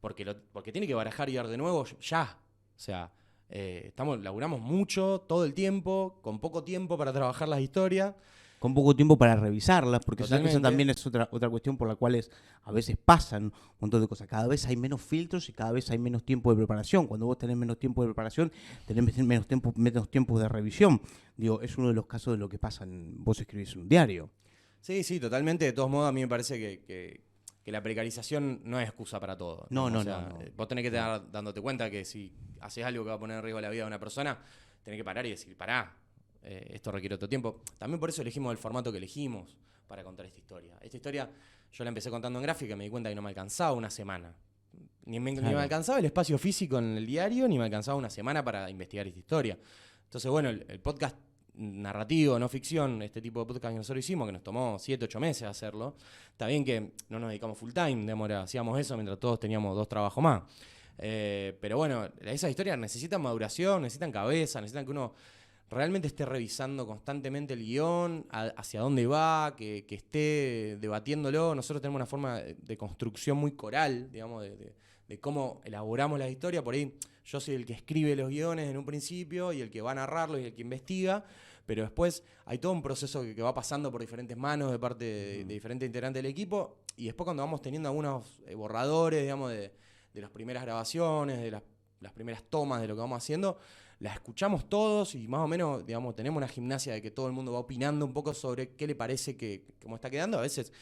porque tiene que barajar y dar de nuevo ya. O sea, laburamos mucho, todo el tiempo, con poco tiempo para trabajar las historias con poco tiempo para revisarlas, porque esa Totalmente. también es otra cuestión por la cual a veces pasan un montón de cosas. Cada vez hay menos filtros y cada vez hay menos tiempo de preparación. Cuando vos tenés menos tiempo de preparación, tenés menos tiempo de revisión. Digo, es uno de los casos de lo que pasa vos escribís en un diario. Sí, sí, totalmente. De todos modos, a mí me parece que la precarización no es excusa para todo. No. Vos tenés que estar dándote cuenta que si haces algo que va a poner en riesgo la vida de una persona, tenés que parar y decir, pará, esto requiere otro tiempo. También por eso elegimos el formato que elegimos para contar esta historia. Esta historia yo la empecé contando en gráfica y me di cuenta que no me alcanzaba una semana. Ni me alcanzaba el espacio físico en el diario, ni me alcanzaba una semana para investigar esta historia. Entonces, bueno, el podcast narrativo, no ficción, este tipo de podcast que nosotros hicimos, que nos tomó 7, 8 meses hacerlo, está bien que no nos dedicamos full time, digamos, hacíamos eso mientras todos teníamos 2 trabajos más. Pero bueno, esas historias necesitan maduración, necesitan cabeza, necesitan que uno realmente esté revisando constantemente el guión, hacia dónde va, que esté debatiéndolo. Nosotros tenemos una forma de construcción muy coral, digamos, de cómo elaboramos la historia. Por ahí yo soy el que escribe los guiones en un principio y el que va a narrarlos y el que investiga, pero después hay todo un proceso que va pasando por diferentes manos de parte de diferentes integrantes del equipo, y después cuando vamos teniendo algunos borradores, digamos, de las primeras grabaciones, de las primeras tomas de lo que vamos haciendo, la escuchamos todos y más o menos, digamos, tenemos una gimnasia de que todo el mundo va opinando un poco sobre qué le parece cómo está quedando. A veces,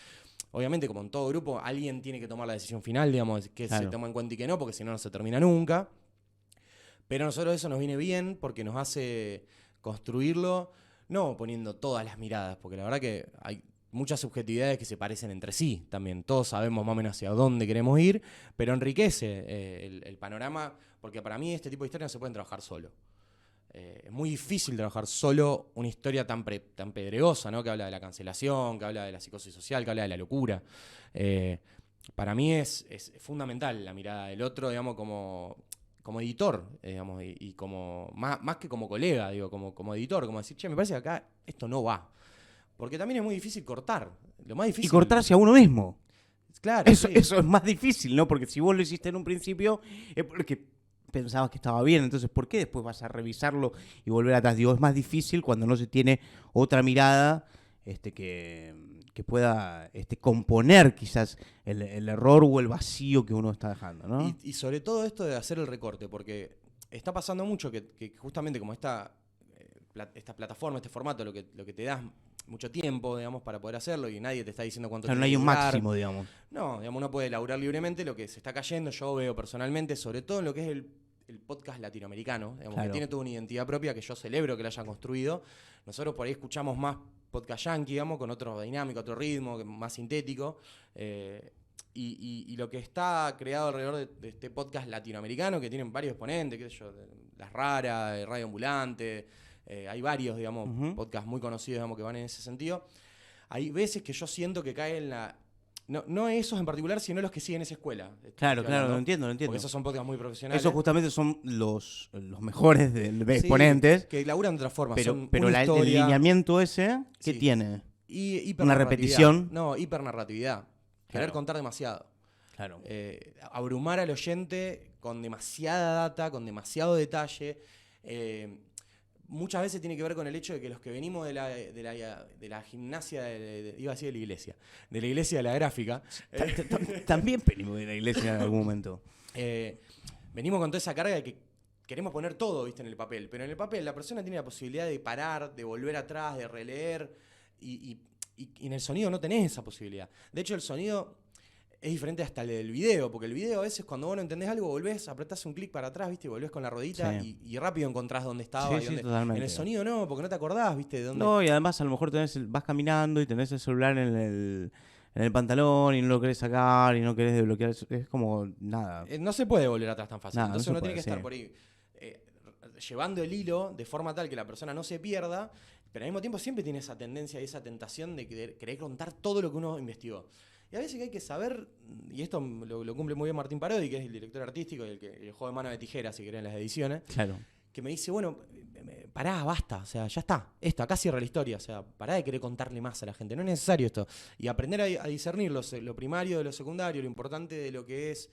obviamente, como en todo grupo, alguien tiene que tomar la decisión final, digamos, que se toma en cuenta y que no, porque si no, no se termina nunca. Pero a nosotros eso nos viene bien porque nos hace construirlo, no poniendo todas las miradas, porque la verdad que hay muchas subjetividades que se parecen entre sí también. Todos sabemos más o menos hacia dónde queremos ir, pero enriquece el panorama, porque para mí este tipo de historias no se pueden trabajar solo. Es muy difícil trabajar solo una historia tan pedregosa, ¿no? Que habla de la cancelación, que habla de la psicosis social, que habla de la locura. Para mí es fundamental la mirada del otro, digamos, como editor, digamos, y como más que como colega, digo, como editor, como decir, che, me parece que acá esto no va. Porque también es muy difícil cortar. Lo más difícil. Y cortarse a uno mismo. Claro. Eso es más difícil, ¿no? Porque si vos lo hiciste en un principio, es porque pensabas que estaba bien. Entonces, ¿por qué después vas a revisarlo y volver atrás? Digo, es más difícil cuando no se tiene otra mirada que pueda componer quizás el error o el vacío que uno está dejando, ¿no? Y sobre todo esto de hacer el recorte, porque está pasando mucho que justamente como esta plataforma, este formato, lo que te da mucho tiempo, digamos, para poder hacerlo, y nadie te está diciendo cuánto Claro, tiene no hay que un durar. máximo, digamos. No, digamos, uno puede laburar libremente. Lo que se está cayendo, yo veo personalmente, sobre todo en lo que es el podcast latinoamericano, digamos, Claro. que tiene toda una identidad propia que yo celebro que la hayan construido. Nosotros por ahí escuchamos más podcast yankee, digamos, con otro dinámico, otro ritmo, más sintético. Y lo que está creado alrededor de este podcast latinoamericano, que tienen varios exponentes, qué sé yo, Las Raras, Radio Ambulante, hay varios, digamos, podcasts muy conocidos, digamos, que van en ese sentido. Hay veces que yo siento que cae en la... No esos en particular, sino los que siguen esa escuela. Claro, lo entiendo. Porque esos son podcasts muy profesionales. Esos justamente son los mejores de exponentes. Que laburan de otra forma. Pero el lineamiento ese, ¿qué tiene? Una repetición. No, hipernarratividad. Querer contar demasiado. Claro. Abrumar al oyente con demasiada data, con demasiado detalle. Muchas veces tiene que ver con el hecho de que los que venimos de la gimnasia, iba a decir de la iglesia de la gráfica. También venimos de la iglesia en algún momento. Venimos con toda esa carga de que queremos poner todo, ¿viste? En el papel. Pero en el papel la persona tiene la posibilidad de parar, de volver atrás, de releer. Y en el sonido no tenés esa posibilidad. De hecho, el sonido es diferente hasta el del video, porque el video a veces cuando vos no entendés algo, volvés, apretás un clic para atrás, ¿viste? Y volvés con la rodita y rápido encontrás dónde estaba. Sí, totalmente. En el sonido no, porque no te acordás, ¿viste? De dónde... No, y además a lo mejor vas caminando y tenés el celular en el pantalón y no lo querés sacar y no querés desbloquear. Es como nada. No se puede volver atrás tan fácil. Nada, Entonces uno tiene que estar sí. por ahí llevando el hilo de forma tal que la persona no se pierda, pero al mismo tiempo siempre tiene esa tendencia y esa tentación de querer contar todo lo que uno investigó. Y a veces que hay que saber, y esto lo cumple muy bien Martín Parodi, que es el director artístico y el juego de mano de tijera, si querés, en las ediciones. Claro. Que me dice, bueno, pará, basta, o sea, ya está, esto, acá cierra la historia, o sea, pará de querer contarle más a la gente, no es necesario esto. Y aprender a discernir lo primario de lo secundario, lo importante de lo que es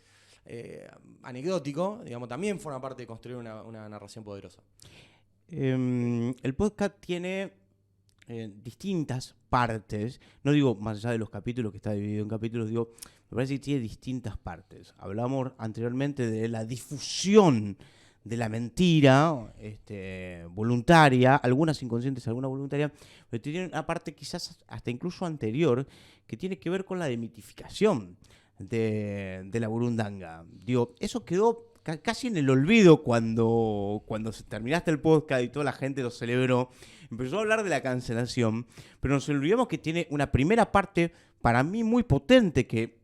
anecdótico, digamos, también forma parte de construir una narración poderosa. El podcast tiene distintas partes. No digo más allá de los capítulos, que está dividido en capítulos, digo, me parece que tiene distintas partes. Hablamos anteriormente de la difusión de la mentira voluntaria, algunas inconscientes, algunas voluntarias, pero tiene una parte quizás hasta incluso anterior que tiene que ver con la demitificación de la burundanga. Digo, eso quedó casi en el olvido cuando terminaste el podcast y toda la gente lo celebró. Empezó a hablar de la cancelación, pero nos olvidamos que tiene una primera parte para mí muy potente que,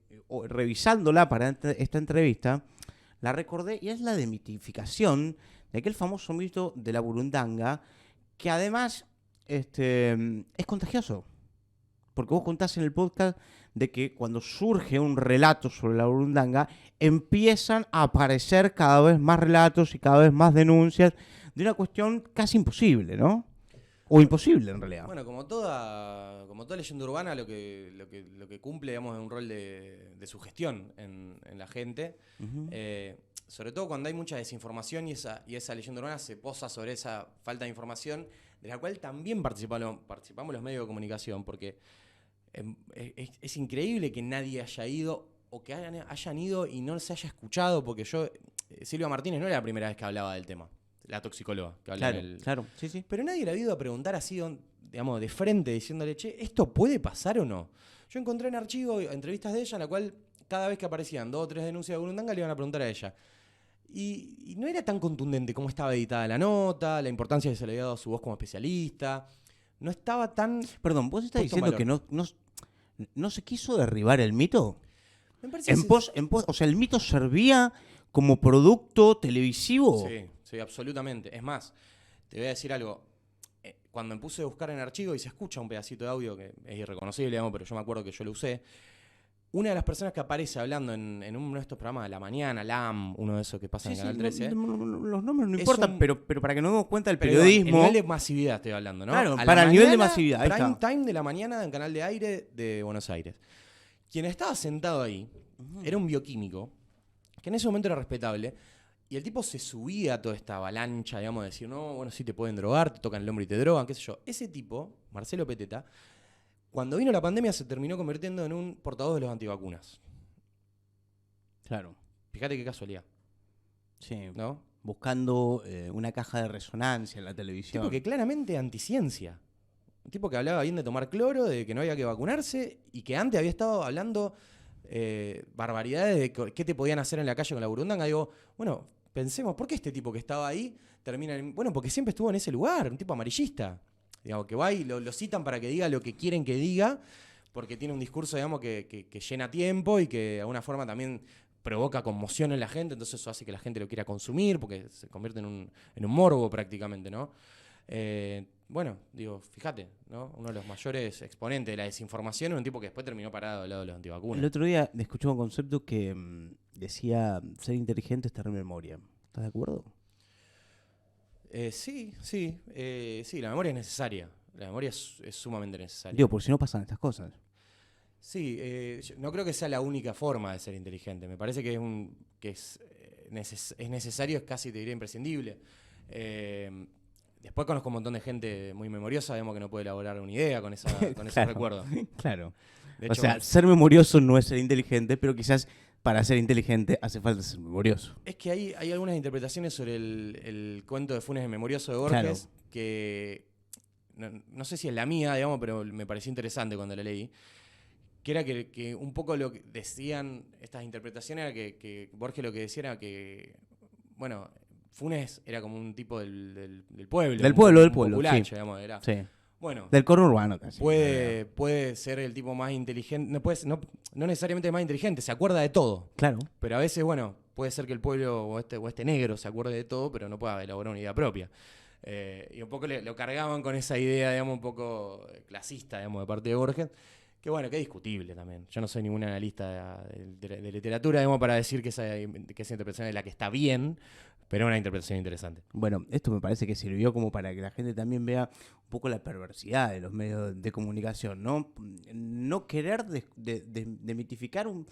revisándola para esta entrevista, la recordé, y es la demitificación de aquel famoso mito de la burundanga, que además es contagioso. Porque vos contás en el podcast de que cuando surge un relato sobre la burundanga, empiezan a aparecer cada vez más relatos y cada vez más denuncias de una cuestión casi imposible, ¿no? O imposible, en realidad. Bueno, como toda leyenda urbana, lo que cumple, digamos, es un rol de sugestión en la gente. Uh-huh. Sobre todo cuando hay mucha desinformación y esa leyenda urbana se posa sobre esa falta de información, de la cual también participamos los medios de comunicación, porque es increíble que nadie haya ido, o que hayan ido y no se haya escuchado, porque Silvia Martínez no era la primera vez que hablaba del tema, la toxicóloga que hablaba Claro, sí. Pero nadie le ha ido a preguntar así, digamos, de frente, diciéndole, che, ¿esto puede pasar o no? Yo encontré en archivo entrevistas de ella en la cual cada vez que aparecían 2 o 3 denuncias de burundanga le iban a preguntar a ella. Y no era tan contundente como estaba editada la nota, la importancia que se le había dado a su voz como especialista. No estaba tan... Perdón, ¿vos estás diciendo que no se quiso derribar el mito? Me parece O sea, ¿el mito servía como producto televisivo? Sí, absolutamente. Es más, te voy a decir algo. Cuando me puse a buscar en archivo y se escucha un pedacito de audio que es irreconocible, digamos, pero yo me acuerdo que yo lo usé. Una de las personas que aparece hablando en uno de estos programas de la mañana, LAM, uno de esos que pasa en Canal 13. Los nombres no importan, pero para que nos demos cuenta del periodismo. El nivel de masividad estoy hablando, ¿no? Claro, para el nivel de masividad. Prime time de la mañana en Canal de Aire de Buenos Aires. Quien estaba sentado ahí era un bioquímico, que en ese momento era respetable, y el tipo se subía a toda esta avalancha, digamos, de decir, no, bueno, sí te pueden drogar, te tocan el hombro y te drogan, qué sé yo. Ese tipo, Marcelo Peteta, cuando vino la pandemia se terminó convirtiendo en un portavoz de los antivacunas. Claro. Fíjate qué casualidad. Sí. ¿No? Buscando una caja de resonancia en la televisión. Un tipo que claramente anticiencia. Un tipo que hablaba bien de tomar cloro, de que no había que vacunarse, y que antes había estado hablando barbaridades de qué te podían hacer en la calle con la burundanga. Digo, bueno, pensemos, ¿por qué este tipo que estaba ahí termina en... Bueno, porque siempre estuvo en ese lugar, un tipo amarillista. Digamos, que va y lo citan para que diga lo que quieren que diga, porque tiene un discurso, digamos, que llena tiempo y que de alguna forma también provoca conmoción en la gente, entonces eso hace que la gente lo quiera consumir, porque se convierte en un morbo prácticamente, ¿no? Bueno, digo, fíjate, ¿no? Uno de los mayores exponentes de la desinformación es un tipo que después terminó parado al lado de los antivacunas. El otro día escuché un concepto que decía, ser inteligente es tener memoria. ¿Estás de acuerdo? Sí, la memoria es necesaria. La memoria es sumamente necesaria. Digo, porque si no pasan estas cosas. Sí, no creo que sea la única forma de ser inteligente. Me parece que es necesario, es casi, te diría, imprescindible. Después conozco un montón de gente muy memoriosa, vemos que no puede elaborar una idea con esos recuerdos. Claro. De hecho, o sea, ser memorioso no es ser inteligente, pero quizás para ser inteligente hace falta ser memorioso. Es que hay algunas interpretaciones sobre el cuento de Funes el Memorioso de Borges, claro, que no sé si es la mía, digamos, pero me pareció interesante cuando la leí, que era que un poco lo que decían estas interpretaciones era que Borges lo que decía era que, bueno, Funes era como un tipo del pueblo. Del pueblo, populacho, sí. Digamos, era. Sí. Bueno, del conurbano casi. Puede ser el tipo más inteligente, no necesariamente más inteligente, se acuerda de todo. Claro. Pero a veces, bueno, puede ser que el pueblo o este negro se acuerde de todo, pero no pueda elaborar una idea propia. Y un poco lo cargaban con esa idea, digamos, un poco clasista, digamos, de parte de Borges. Que bueno, que es discutible también. Yo no soy ningún analista de literatura, digamos, para decir que esa interpretación es la que está bien, pero es una interpretación interesante. Bueno, esto me parece que sirvió como para que la gente también vea un poco la perversidad de los medios de comunicación, ¿no? No querer demitificar un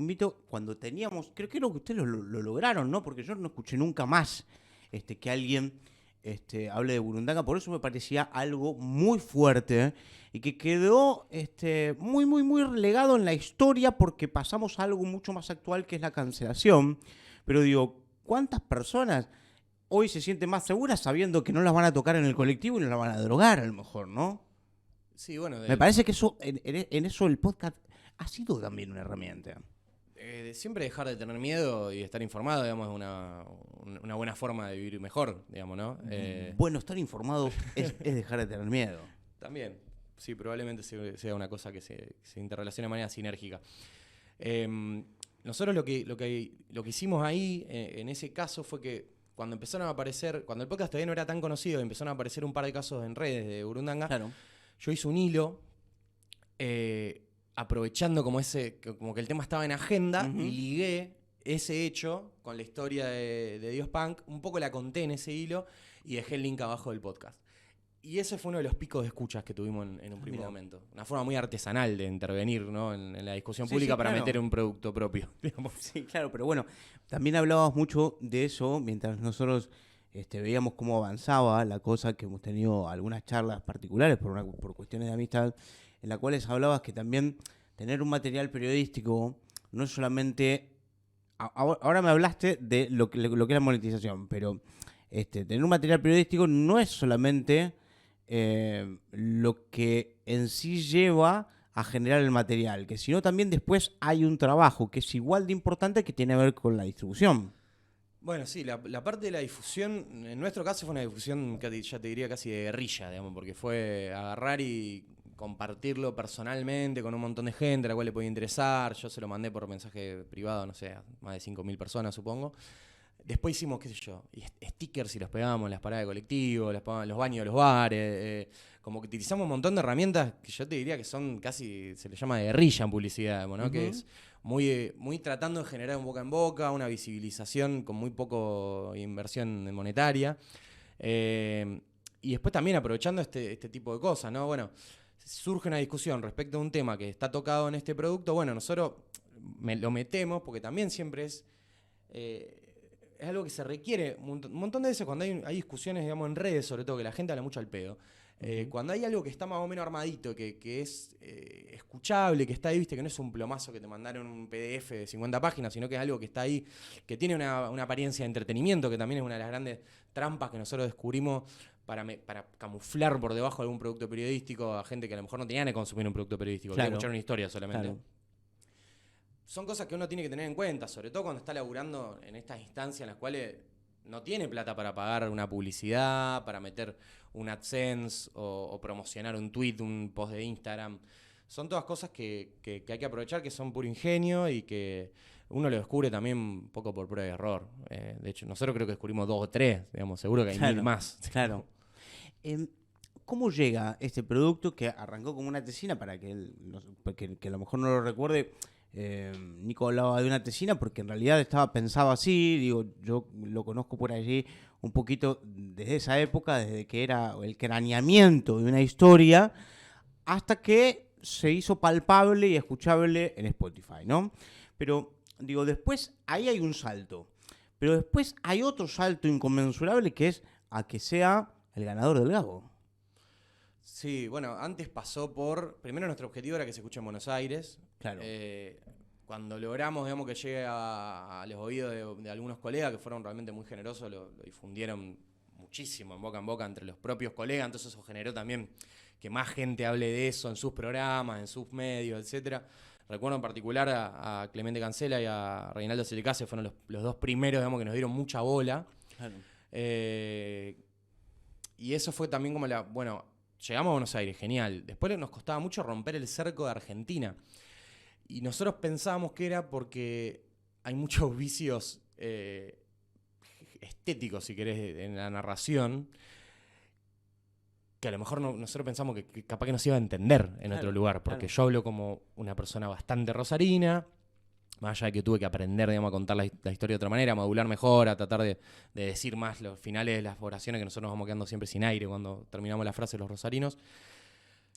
mito cuando teníamos... Creo que ustedes lo lograron, ¿no? Porque yo no escuché nunca más que alguien hable de Burundanga, por eso me parecía algo muy fuerte y que quedó muy, muy, muy relegado en la historia porque pasamos a algo mucho más actual que es la cancelación. Pero digo, ¿cuántas personas hoy se sienten más seguras sabiendo que no las van a tocar en el colectivo y no las van a drogar a lo mejor, ¿no? Sí, bueno. Me parece que eso en eso el podcast ha sido también una herramienta. Siempre dejar de tener miedo y estar informado, digamos, es una buena forma de vivir mejor, digamos, ¿no? Bueno, estar informado es dejar de tener miedo. También, sí, probablemente sea una cosa que se interrelacione de manera sinérgica. Nosotros lo que hicimos ahí, en ese caso, fue que cuando empezaron a aparecer, cuando el podcast todavía no era tan conocido, empezaron a aparecer un par de casos en redes de Burundanga, Claro. yo hice un hilo aprovechando como que el tema estaba en agenda, y ligué ese hecho con la historia de Dios Punk, un poco la conté en ese hilo y dejé el link abajo del podcast. Y ese fue uno de los picos de escuchas que tuvimos en un primer momento. Una forma muy artesanal de intervenir, ¿no? en la discusión pública para meter un producto propio, digamos. Sí, claro, pero bueno, también hablabas mucho de eso mientras nosotros veíamos cómo avanzaba la cosa, que hemos tenido algunas charlas particulares por cuestiones de amistad, en las cuales hablabas que también tener un material periodístico no es solamente... Ahora me hablaste de lo que es la monetización, pero tener un material periodístico no es solamente lo que en sí lleva a generar el material, que sino también después hay un trabajo que es igual de importante, que tiene que ver con la distribución. Bueno, sí, la parte de la difusión, en nuestro caso fue una difusión, ya te diría casi de guerrilla, digamos, porque fue agarrar y compartirlo personalmente con un montón de gente a la cual le podía interesar. Yo se lo mandé por mensaje privado, no sé, a más de 5.000 personas, supongo. Después hicimos, qué sé yo, stickers y los pegamos en las paradas de colectivo, los baños de los bares. Como que utilizamos un montón de herramientas que yo te diría que son casi, se le llama de guerrilla en publicidad, ¿no? Que es muy, muy tratando de generar un boca en boca, una visibilización con muy poco inversión monetaria. Y después también aprovechando este tipo de cosas, ¿no? Bueno, surge una discusión respecto a un tema que está tocado en este producto. Bueno, nosotros lo metemos porque también siempre es algo que se requiere un montón de veces cuando hay discusiones, digamos, en redes, sobre todo, que la gente habla mucho al pedo. Cuando hay algo que está más o menos armadito, que es escuchable, que está ahí, viste, que no es un plomazo que te mandaron un PDF de 50 páginas, sino que es algo que está ahí, que tiene una apariencia de entretenimiento, que también es una de las grandes trampas que nosotros descubrimos para camuflar por debajo de algún producto periodístico a gente que a lo mejor no tenía que consumir un producto periodístico, claro, que escuchar una historia solamente. Claro. Son cosas que uno tiene que tener en cuenta, sobre todo cuando está laburando en estas instancias en las cuales no tiene plata para pagar una publicidad, para meter un AdSense o promocionar un tweet, un post de Instagram. Son todas cosas que hay que aprovechar, que son puro ingenio y que uno lo descubre también un poco por prueba y error. De hecho, nosotros creo que descubrimos 2 o 3, digamos, seguro que hay 1000 más. Claro. ¿Cómo llega este producto que arrancó como una tesina para que a lo mejor no lo recuerde? Nico hablaba de una tesina porque en realidad estaba pensado así, digo, yo lo conozco por allí un poquito desde esa época, desde que era el craneamiento de una historia, hasta que se hizo palpable y escuchable en Spotify, ¿no? Pero, digo, después ahí hay un salto, pero después hay otro salto inconmensurable que es a que sea el ganador del Gabo. Sí, bueno, antes pasó por... Primero nuestro objetivo era que se escuche en Buenos Aires. Claro. Cuando logramos, digamos, que llegue a los oídos de algunos colegas que fueron realmente muy generosos, lo difundieron muchísimo en boca entre los propios colegas, entonces eso generó también que más gente hable de eso en sus programas, en sus medios, etcétera. Recuerdo en particular a Clemente Cancela y a Reinaldo Selecase, fueron los 2 primeros, digamos, que nos dieron mucha bola. Claro. Y eso fue también como bueno, llegamos a Buenos Aires, genial. Después nos costaba mucho romper el cerco de Argentina. Y nosotros pensábamos que era porque hay muchos vicios estéticos, si querés, en la narración, que a lo mejor nosotros pensamos que capaz que no se iba a entender en otro lugar, porque yo hablo como una persona bastante rosarina, más allá de que tuve que aprender, digamos, a contar la historia de otra manera, a modular mejor, a tratar de decir más los finales de las oraciones, que nosotros nos vamos quedando siempre sin aire cuando terminamos la frase los rosarinos.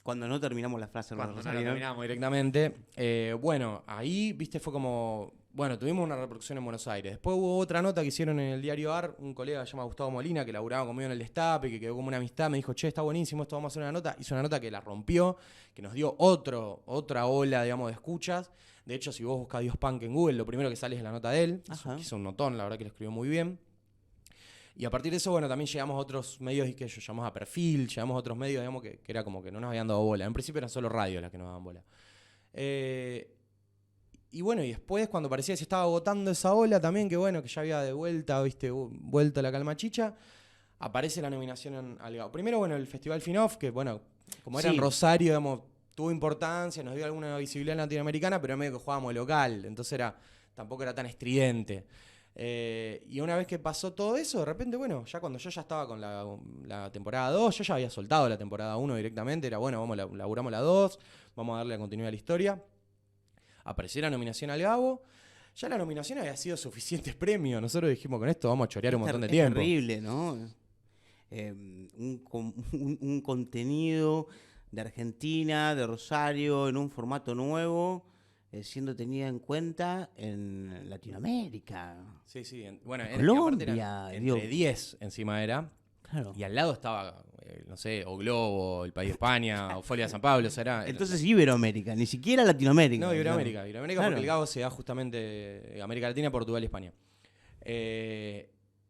Cuando no terminamos la frase. Cuando no la Rosalía. terminamos directamente. Bueno, ahí, viste, fue como... Bueno, tuvimos una repercusión en Buenos Aires. Después hubo otra nota que hicieron en el diario AR, un colega llamado Gustavo Molina, que laburaba conmigo en el Destape, que quedó como una amistad, me dijo, che, está buenísimo, esto vamos a hacer una nota. Hizo una nota que la rompió, que nos dio otra ola, digamos, de escuchas. De hecho, si vos buscás Dios Punk en Google, lo primero que sale es la nota de él. Hizo un notón, la verdad que lo escribió muy bien. Y a partir de eso, bueno, también llegamos a otros medios que llamamos a Perfil, llegamos a otros medios, digamos, que era como que no nos habían dado bola. En principio eran solo radios las que nos daban bola. Y bueno, y después cuando parecía que se estaba agotando esa ola también, que bueno, que ya había de vuelta, viste, vuelta la calma chicha, aparece la nominación al GAO. Primero, bueno, el Festival FINOF, que bueno, como era en Rosario, digamos, tuvo importancia, nos dio alguna visibilidad latinoamericana, pero en medio que jugábamos local, entonces tampoco era tan estridente. Y una vez que pasó todo eso, de repente, bueno, ya cuando yo ya estaba con la temporada 2, yo ya había soltado la temporada 1 directamente, era bueno, laburamos la 2, vamos a darle continuidad a la historia. Apareció la nominación al Gabo. Ya la nominación había sido suficientes premios. Nosotros dijimos, con esto vamos a chorear un montón de tiempo. Es terrible, ¿no? Un contenido de Argentina, de Rosario, en un formato nuevo, siendo tenida en cuenta en Latinoamérica. Sí. Bueno, Colombia. Entre 10 encima era. Claro. Y al lado estaba, no sé, O Globo, El País de España, o Folia de San Pablo. O sea, era, entonces Iberoamérica, ni siquiera Latinoamérica. No, Iberoamérica. Iberoamérica, claro. Porque el GAO se da justamente América Latina, Portugal y España.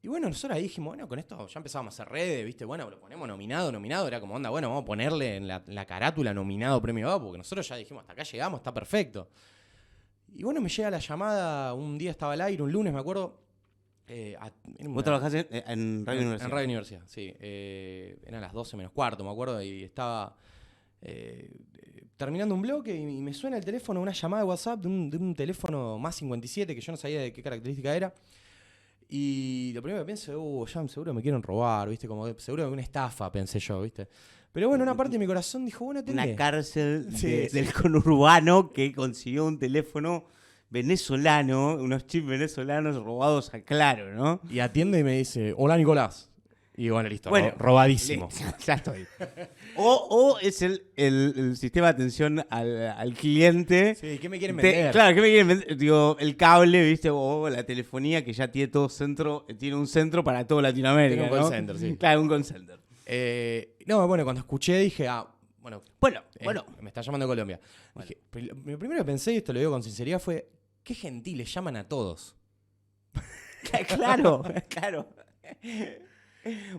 Y bueno, nosotros ahí dijimos, bueno, con esto ya empezábamos a hacer redes, ¿viste? Bueno, lo ponemos nominado. Era como, onda, bueno, vamos a ponerle en la carátula nominado Premio GAO, porque nosotros ya dijimos, hasta acá llegamos, está perfecto. Y bueno, me llega la llamada, un día estaba al aire, un lunes, me acuerdo. ¿Vos trabajás en Radio Universidad? En Radio Universidad, sí. Eran las 12 menos cuarto, me acuerdo, y estaba terminando un bloque y me suena el teléfono, una llamada de WhatsApp de un teléfono más 57, que yo no sabía de qué característica era. Y lo primero que pienso, ya seguro me quieren robar, ¿viste? Como seguro que una estafa, pensé yo, ¿viste? Pero bueno, una parte de mi corazón dijo, bueno, atendé. Una cárcel del conurbano que consiguió un teléfono venezolano, unos chips venezolanos robados a Claro, ¿no? Y atiende y me dice, hola Nicolás. Y bueno, listo, bueno, robadísimo. Ya estoy. O es el sistema de atención al cliente. Sí, ¿qué me quieren vender? Claro, ¿qué me quieren vender? Digo, el cable, ¿viste? O la telefonía que ya tiene tiene un centro para toda Latinoamérica. Tiene un ¿no? call center, sí. Claro, un call center. No, bueno, cuando escuché dije, bueno. Me está llamando Colombia. Bueno. Dije, lo primero que pensé, y esto lo digo con sinceridad, fue, qué gentiles, llaman a todos. Claro.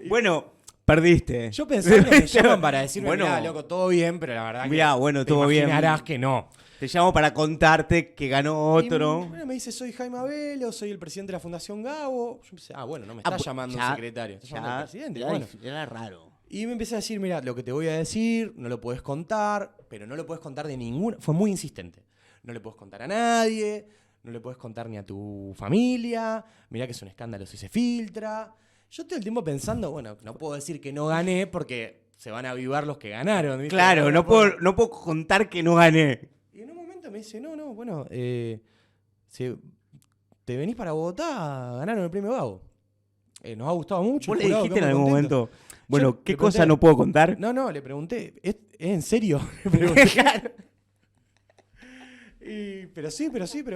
Bueno, perdiste. Yo pensé que me llaman para decirme, bueno, mirá, loco, todo bien, pero la verdad mirá, que bueno, todo bien. Imaginarás que no. Te llamo para contarte que ganó otro. Y me dice, soy Jaime Abelo, soy el presidente de la Fundación Gabo. Yo pensé, bueno, no me está llamando un secretario, está llamando al presidente. Bueno. Era raro. Y me empecé a decir, mira, lo que te voy a decir, no lo puedes contar, pero no lo puedes contar de ninguna. Fue muy insistente. No le puedes contar a nadie, no le puedes contar ni a tu familia. Mirá que es un escándalo si se filtra. Yo todo el tiempo pensando, bueno, no puedo decir que no gané porque se van a avivar los que ganaron. ¿Viste? Claro, no puedo contar que no gané. Y en un momento me dice, bueno, si te venís para Bogotá, ganaron el premio Gabo. Nos ha gustado mucho. ¿Vos le dijiste en algún momento, bueno, yo qué cosa no puedo contar? No, le pregunté, ¿es en serio? Claro. Pero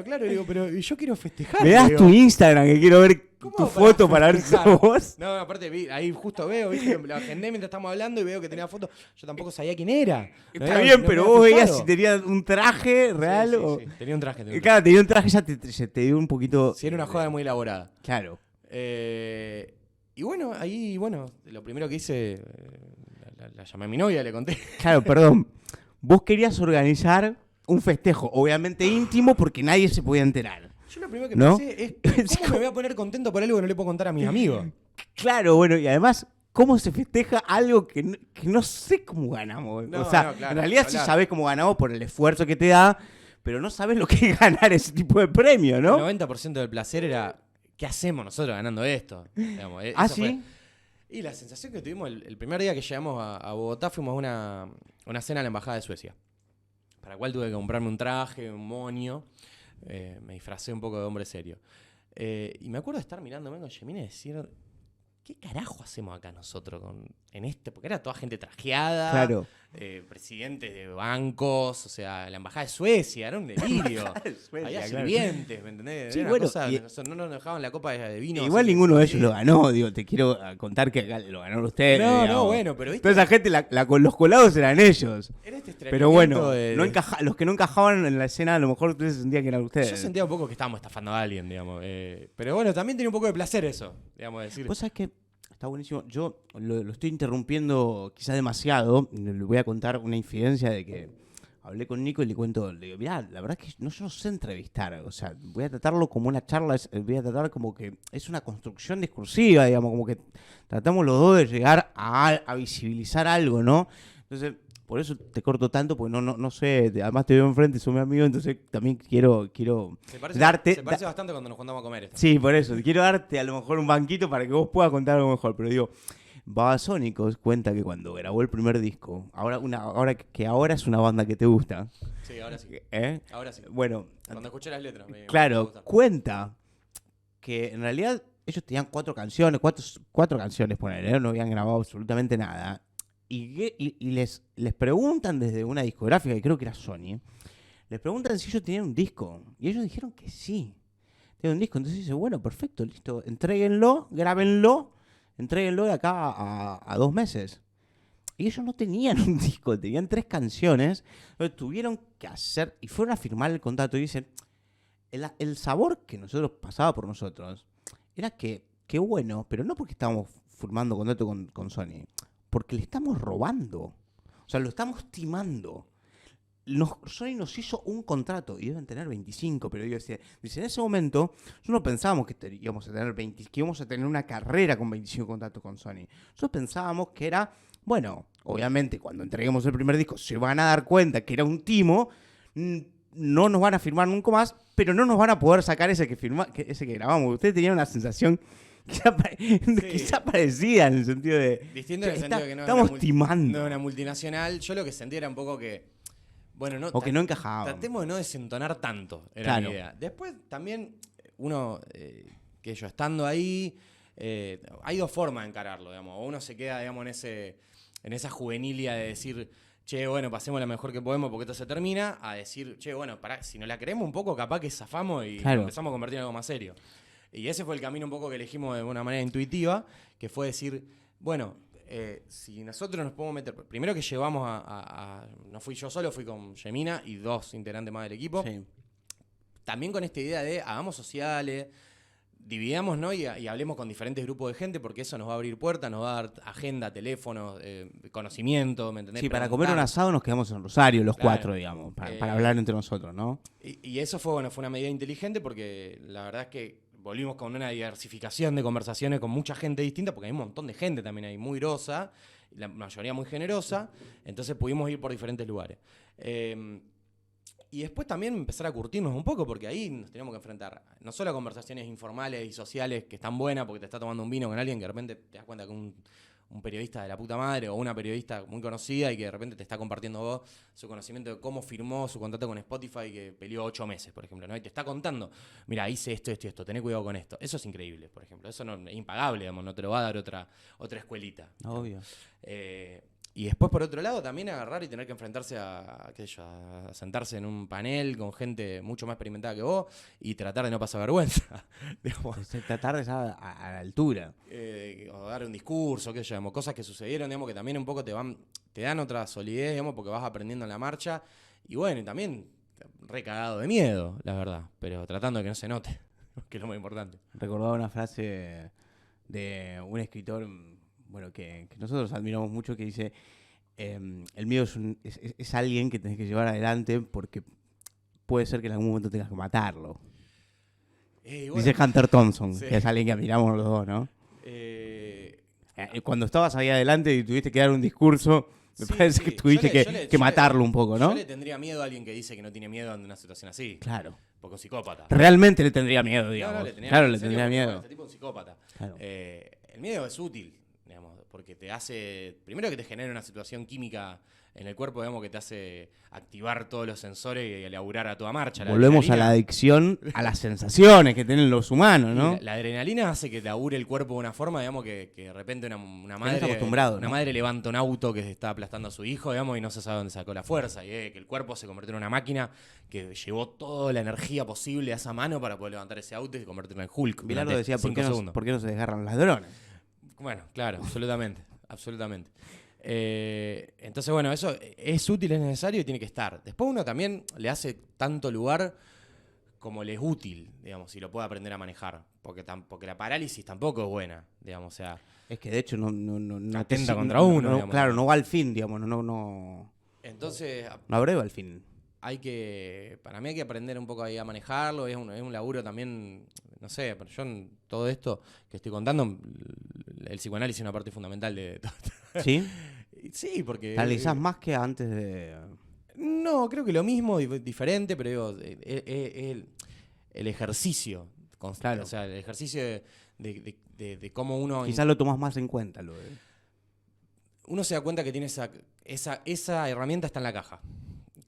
claro, digo, pero yo quiero festejar. Me das tu Instagram, que quiero ver tu foto para ver si sos vos. No, aparte, ahí justo veo, ¿viste? Lo agendé mientras estamos hablando y veo que tenía foto. Yo tampoco sabía quién era. Está bien, pero vos veías si tenía un traje real o... Sí. Tenía un traje. Claro, tenía un traje, ya te dio un poquito... Sí, era una joda muy elaborada. Claro. Y bueno, ahí, lo primero que hice, la llamé a mi novia, le conté. Claro, perdón. Vos querías organizar un festejo, obviamente íntimo, porque nadie se podía enterar. Yo lo primero que pensé es, ¿cómo me voy a poner contento por algo que no le puedo contar a mis amigos? Claro, bueno, y además, ¿cómo se festeja algo que no sé cómo ganamos? No, o sea, claro, en realidad sí sabés cómo ganamos por el esfuerzo que te da, pero no sabés lo que es ganar ese tipo de premio, ¿no? El 90% del placer era, ¿qué hacemos nosotros ganando esto? Digamos, ¿Ah, sí? Fue. Y la sensación que tuvimos el primer día que llegamos a Bogotá, fuimos a una cena a la Embajada de Suecia, para la cual tuve que comprarme un traje, un moño. Me disfracé un poco de hombre serio. Y me acuerdo de estar mirándome con Yemina y decir, ¿qué carajo hacemos acá nosotros en este? Porque era toda gente trajeada. Claro. presidentes de bancos, o sea, la embajada de Suecia, era un delirio. Había sirvientes, ¿me entendés? Sí, Era bueno, una cosa, no nos dejaban la copa de vino. Igual ninguno de ellos lo ganó, digo, te quiero contar que acá lo ganaron ustedes. No, digamos. bueno, pero viste. Toda esa gente, los colados eran ellos. Era este Pero bueno, extrañamiento los que no encajaban en la escena, a lo mejor ustedes sentían que eran ustedes. Yo sentía un poco que estábamos estafando a alguien, digamos. Pero bueno, también tenía un poco de placer eso, digamos, decir. Vos sabés que está buenísimo. Yo lo estoy interrumpiendo quizás demasiado. Le voy a contar una infidencia de que hablé con Nico y le digo, mirá, la verdad es que yo no sé entrevistar. O sea, voy a tratarlo como una charla, voy a tratar como que es una construcción discursiva, digamos, como que tratamos los dos de llegar a visibilizar algo, ¿no? Entonces, por eso te corto tanto, porque no sé, además te veo enfrente, soy mi amigo, entonces también quiero darte... Se parece bastante cuando nos juntamos a comer esto. Sí, por eso, quiero darte a lo mejor un banquito para que vos puedas contar algo mejor, pero digo, Babasónicos cuenta que cuando grabó el primer disco, ahora es una banda que te gusta. Sí, ahora sí. Ahora sí. Bueno, cuando escuché las letras. Me claro, cuenta que en realidad ellos tenían cuatro canciones, ponele, no habían grabado absolutamente nada. Y les preguntan desde una discográfica, que creo que era Sony, les preguntan si ellos tenían un disco. Y ellos dijeron que sí, tenían un disco. Entonces dice, bueno, perfecto, listo, entréguenlo, grábenlo, entréguenlo de acá a 2 meses. Y ellos no tenían un disco, tenían 3 canciones. Entonces tuvieron que hacer, y fueron a firmar el contrato y dicen, el sabor que nosotros pasaba por nosotros era que bueno, pero no porque estábamos firmando contrato con Sony, porque le estamos robando. O sea, lo estamos timando. Sony nos hizo un contrato y deben tener 25, pero dice, en ese momento nosotros no pensábamos que íbamos a tener 20, que íbamos a tener una carrera con 25 contratos con Sony. Nosotros pensábamos que era, bueno, obviamente cuando entreguemos el primer disco se van a dar cuenta que era un timo, no nos van a firmar nunca más, pero no nos van a poder sacar ese que grabamos. Ustedes tenían una sensación quizá parecida en el sentido de... Distinto en el sentido de que no estamos timando. No es una multinacional. Yo lo que sentía era un poco que... Bueno, no, o que no encajaba. Tratemos de no desentonar tanto, era mi idea. Después también uno, que yo estando ahí, hay 2 formas de encararlo, digamos. O uno se queda, digamos, en esa juvenilia de decir, che, bueno, pasemos lo mejor que podemos porque esto se termina, a decir, che, bueno, si nos la creemos un poco, capaz que zafamos y empezamos a convertir en algo más serio. Y ese fue el camino un poco que elegimos de una manera intuitiva, que fue decir, bueno, si nosotros nos podemos meter... Primero que llevamos no fui yo solo, fui con Yemina y 2 integrantes más del equipo. Sí. También con esta idea de hagamos sociales, dividamos, ¿no? Y hablemos con diferentes grupos de gente, porque eso nos va a abrir puertas, nos va a dar agenda, teléfono, conocimiento, ¿me entendés? Sí, para comer un asado nos quedamos en Rosario, los 4, digamos, para hablar entre nosotros, ¿no? Y eso fue una medida inteligente, porque la verdad es que volvimos con una diversificación de conversaciones con mucha gente distinta, porque hay un montón de gente también ahí muy grosa, la mayoría muy generosa, entonces pudimos ir por diferentes lugares. Y después también empezar a curtirnos un poco, porque ahí nos teníamos que enfrentar no solo a conversaciones informales y sociales que están buenas, porque te está tomando un vino con alguien que de repente te das cuenta que un periodista de la puta madre o una periodista muy conocida y que de repente te está compartiendo vos su conocimiento de cómo firmó su contrato con Spotify, que peleó 8 meses, por ejemplo, ¿no? Y te está contando, mira, hice esto, tené cuidado con esto. Eso es increíble, por ejemplo. Eso no, es impagable, digamos, no te lo va a dar otra escuelita. Obvio. Y después, por otro lado, también agarrar y tener que enfrentarse a sentarse en un panel con gente mucho más experimentada que vos y tratar de no pasar vergüenza. Tratar de estar a la altura. O dar un discurso, qué sé yo, cosas que sucedieron, digamos, que también un poco te dan otra solidez, digamos, porque vas aprendiendo en la marcha. Y bueno, y también recagado de miedo, la verdad, pero tratando de que no se note, que es lo más importante. Recordaba una frase de un escritor... Bueno, que nosotros admiramos mucho, que dice, el miedo es alguien que tenés que llevar adelante porque puede ser que en algún momento tengas que matarlo. Bueno, dice Hunter Thompson, sí, que es alguien que admiramos los dos, ¿no? Cuando estabas ahí adelante y tuviste que dar un discurso, me parece que tuviste que matarlo un poco, ¿no? Yo le tendría miedo a alguien que dice que no tiene miedo ante una situación así. Claro. Porque un psicópata. Realmente le tendría miedo, digamos. Le tendría miedo. Este tipo es un psicópata. Claro. El miedo es útil. Digamos, porque te hace, primero que te genera una situación química en el cuerpo, digamos, que te hace activar todos los sensores y elaborar a toda marcha. Volvemos a la adicción, a las sensaciones que tienen los humanos, ¿no? La adrenalina hace que labure el cuerpo de una forma, digamos, que de repente una madre, acostumbrado, una ¿no? madre levanta un auto que está aplastando a su hijo, digamos, y no se sabe dónde sacó la fuerza. Y que el cuerpo se convirtió en una máquina que llevó toda la energía posible a esa mano para poder levantar ese auto y convertirlo en Hulk. Bilardo decía, ¿por 5 segundos. qué no se desgarran las ladrones? Bueno, claro, absolutamente. Absolutamente. Entonces, bueno, eso es útil, es necesario y tiene que estar. Después uno también le hace tanto lugar como le es útil, digamos, si lo puede aprender a manejar. Porque la parálisis tampoco es buena, digamos, o sea... Es que de hecho no atenta contra uno, digamos. Claro, no va al fin, digamos, no Entonces... No abreva al fin. Para mí hay que aprender un poco ahí a manejarlo, es un laburo también, no sé, pero yo en todo esto que estoy contando, el psicoanálisis es una parte fundamental de todo esto. ¿Sí? Sí, porque... ¿Te analizás más que antes de...? No, creo que lo mismo, diferente, pero digo, el ejercicio constante, Claro. o sea, el ejercicio de cómo uno... Quizás lo tomás más en cuenta. Uno se da cuenta que tiene esa herramienta está en la caja.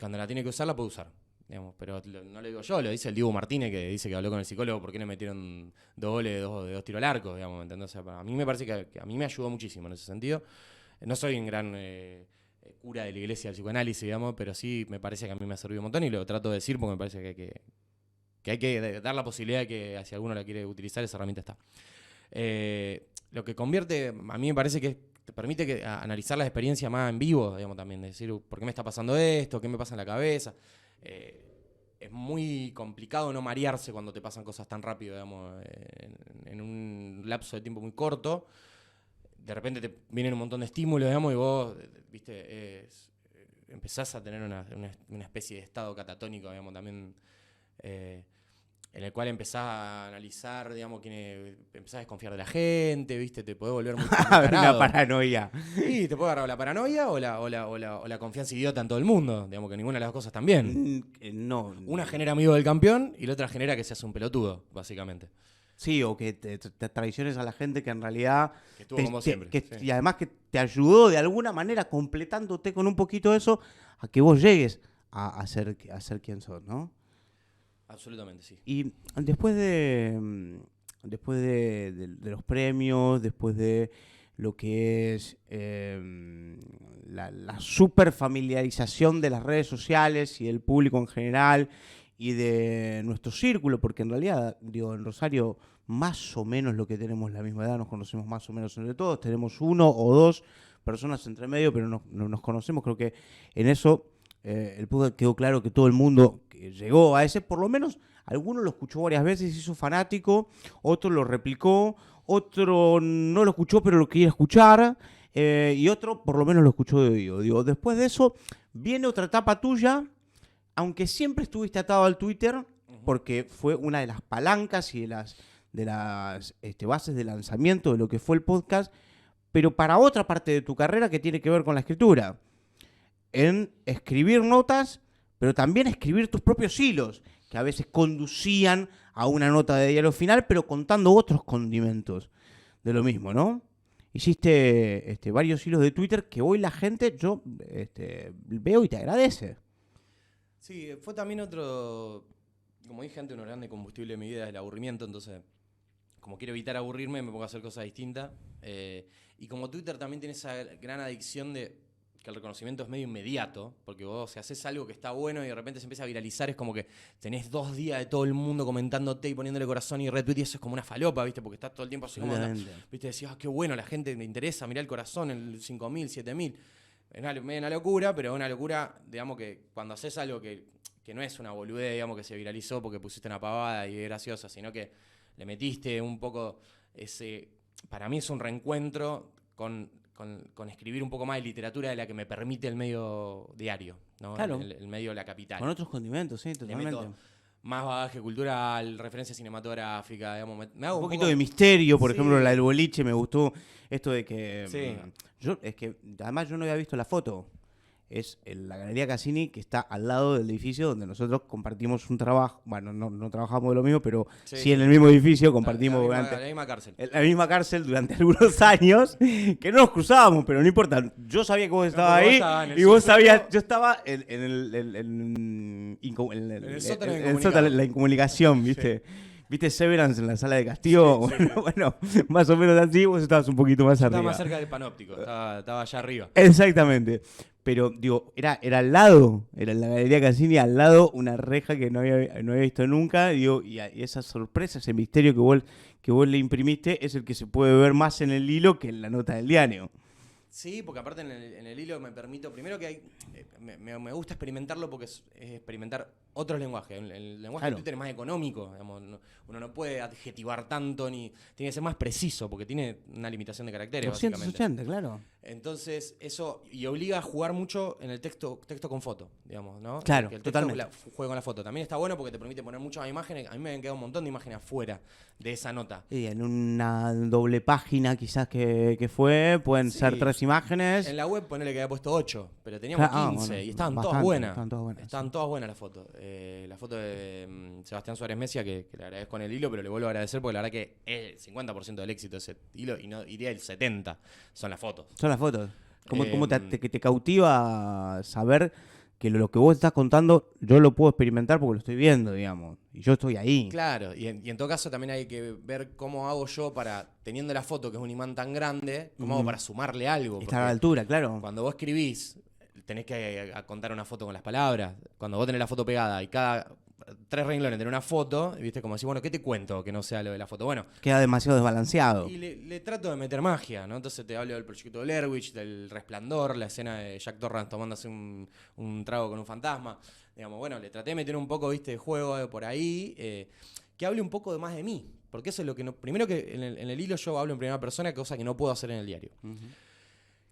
Cuando la tiene que usar, la puede usar. Digamos, pero no lo digo yo, lo dice el Dibu Martínez, que dice que habló con el psicólogo por qué le metieron 2 goles de dos tiros al arco, digamos, ¿me entendés? O sea, a mí me parece que a mí me ayudó muchísimo en ese sentido. No soy un gran cura de la iglesia del psicoanálisis, digamos, pero sí me parece que a mí me ha servido un montón y lo trato de decir porque me parece que hay que dar la posibilidad de que si alguno la quiere utilizar, esa herramienta está. Lo que convierte, a mí me parece que te permite analizar la experiencia más en vivo, digamos, también, decir, ¿por qué me está pasando esto? ¿Qué me pasa en la cabeza? Es muy complicado no marearse cuando te pasan cosas tan rápido, digamos, en un lapso de tiempo muy corto. De repente te vienen un montón de estímulos, digamos, y vos, viste, empezás a tener una especie de estado catatónico, digamos, también, en el cual empezás a analizar, digamos, empezás a desconfiar de la gente, viste, te podés volver muy La paranoia. Sí, te puede agarrar la paranoia o la confianza idiota en todo el mundo, digamos, que ninguna de las dos cosas también. No. Una genera amigo del campeón y la otra genera que seas un pelotudo, básicamente. Sí, o que te traiciones a la gente que en realidad... Que estuvo como siempre. Sí. Y además que te ayudó de alguna manera, completándote con un poquito de eso, a que vos llegues a ser quien sos, ¿no? Absolutamente, sí. Y después de los premios, después de lo que es la super familiarización de las redes sociales y del público en general y de nuestro círculo, porque en realidad, digo, en Rosario más o menos lo que tenemos la misma edad, nos conocemos más o menos entre todos, tenemos 1 o 2 personas entre medio, pero no nos conocemos, creo que en eso el podcast quedó claro que todo el mundo que llegó a ese, por lo menos alguno lo escuchó varias veces, hizo fanático, otro lo replicó, otro no lo escuchó pero lo quería escuchar, y otro por lo menos lo escuchó de oído. Digo, después de eso viene otra etapa tuya, aunque siempre estuviste atado al Twitter, porque fue una de las palancas y de las bases de lanzamiento de lo que fue el podcast, pero para otra parte de tu carrera que tiene que ver con la escritura, en escribir notas, pero también escribir tus propios hilos, que a veces conducían a una nota de diario final, pero contando otros condimentos de lo mismo, ¿no? Hiciste varios hilos de Twitter que hoy la gente, yo veo y te agradece. Sí, fue también otro, como dije antes, un grande combustible de mi vida es el aburrimiento, entonces, como quiero evitar aburrirme, me pongo a hacer cosas distintas. Y como Twitter también tiene esa gran adicción de que el reconocimiento es medio inmediato, porque vos si haces algo que está bueno y de repente se empieza a viralizar, es como que tenés 2 días de todo el mundo comentándote y poniéndole corazón y retweet, y eso es como una falopa, ¿viste? Porque estás todo el tiempo así como, ¿viste? Decís, qué bueno, la gente le interesa, mirá el corazón, el 5.000, 7.000. Es una locura, pero una locura, digamos, que cuando haces algo que no es una boludez, digamos, que se viralizó porque pusiste una pavada y es graciosa, sino que le metiste un poco para mí es un reencuentro con escribir un poco más de literatura de la que me permite el medio diario, ¿no? Claro. El medio La Capital. Con otros condimentos, sí, totalmente. Le meto más bagaje cultural, referencia cinematográfica, digamos, me hago un poquito de misterio, por ejemplo, la del boliche, me gustó esto de que... Sí. Además yo no había visto la foto. es la Galería Cassini, que está al lado del edificio donde nosotros compartimos un trabajo. Bueno, no trabajamos de lo mismo, pero sí en el mismo edificio compartimos la misma cárcel. La misma cárcel durante algunos años, que no nos cruzábamos, pero no importa. Yo sabía que vos estabas ahí y vos sabías, yo estaba en el sótano, la incomunicación, ¿viste? Sí. ¿Viste Severance en la sala de castigo? Sí, sí. Bueno, más o menos así, vos estabas un poquito más arriba. Estaba más cerca del panóptico, estaba allá arriba. Exactamente. Pero, digo, era al lado, era en la Galería Cassini, al lado, una reja que no había visto nunca, digo, y esa sorpresa, ese misterio que vos le imprimiste, es el que se puede ver más en el hilo que en la nota del diario. Sí, porque aparte en el hilo me permito, primero que hay, me gusta experimentarlo porque es experimentar otros lenguajes. El lenguaje de Twitter es más económico, digamos, uno no puede adjetivar tanto, ni tiene que ser más preciso porque tiene una limitación de caracteres. 280, claro. Entonces, eso, y obliga a jugar mucho en el texto con foto, digamos, ¿no? Claro, que el texto totalmente. Juegue con la foto. También está bueno porque te permite poner muchas imágenes. A mí me han quedado un montón de imágenes afuera de esa nota. Y en una doble página quizás que fue, pueden ser 3 imágenes. En la web ponele que había puesto 8, pero teníamos 15 bueno, y estaban todas buenas. Estaban todas buenas las fotos. La foto de Sebastián Suárez Mesia, que le agradezco en el hilo, pero le vuelvo a agradecer porque la verdad que es el 50% del éxito de ese hilo y no iría el 70%. Son las fotos. Son las fotos. ¿Cómo te cautiva saber que lo que vos estás contando yo lo puedo experimentar porque lo estoy viendo, digamos, y yo estoy ahí? Claro, y en todo caso también hay que ver cómo hago yo para, teniendo la foto que es un imán tan grande, cómo hago para sumarle algo. Estar a la altura, claro. Cuando vos escribís, tenés que contar una foto con las palabras. Cuando vos tenés la foto pegada y cada 3 renglones tenés una foto, viste, como decir, bueno, ¿qué te cuento que no sea lo de la foto? Bueno, queda demasiado desbalanceado. Y le trato de meter magia, ¿no? Entonces te hablo del proyecto de Blair Witch, del Resplandor, la escena de Jack Torrance tomándose un trago con un fantasma. Digamos, bueno, le traté de meter un poco, viste, de juego por ahí, que hable un poco más de mí. Porque eso es lo que no. Primero que en el hilo yo hablo en primera persona, cosa que no puedo hacer en el diario.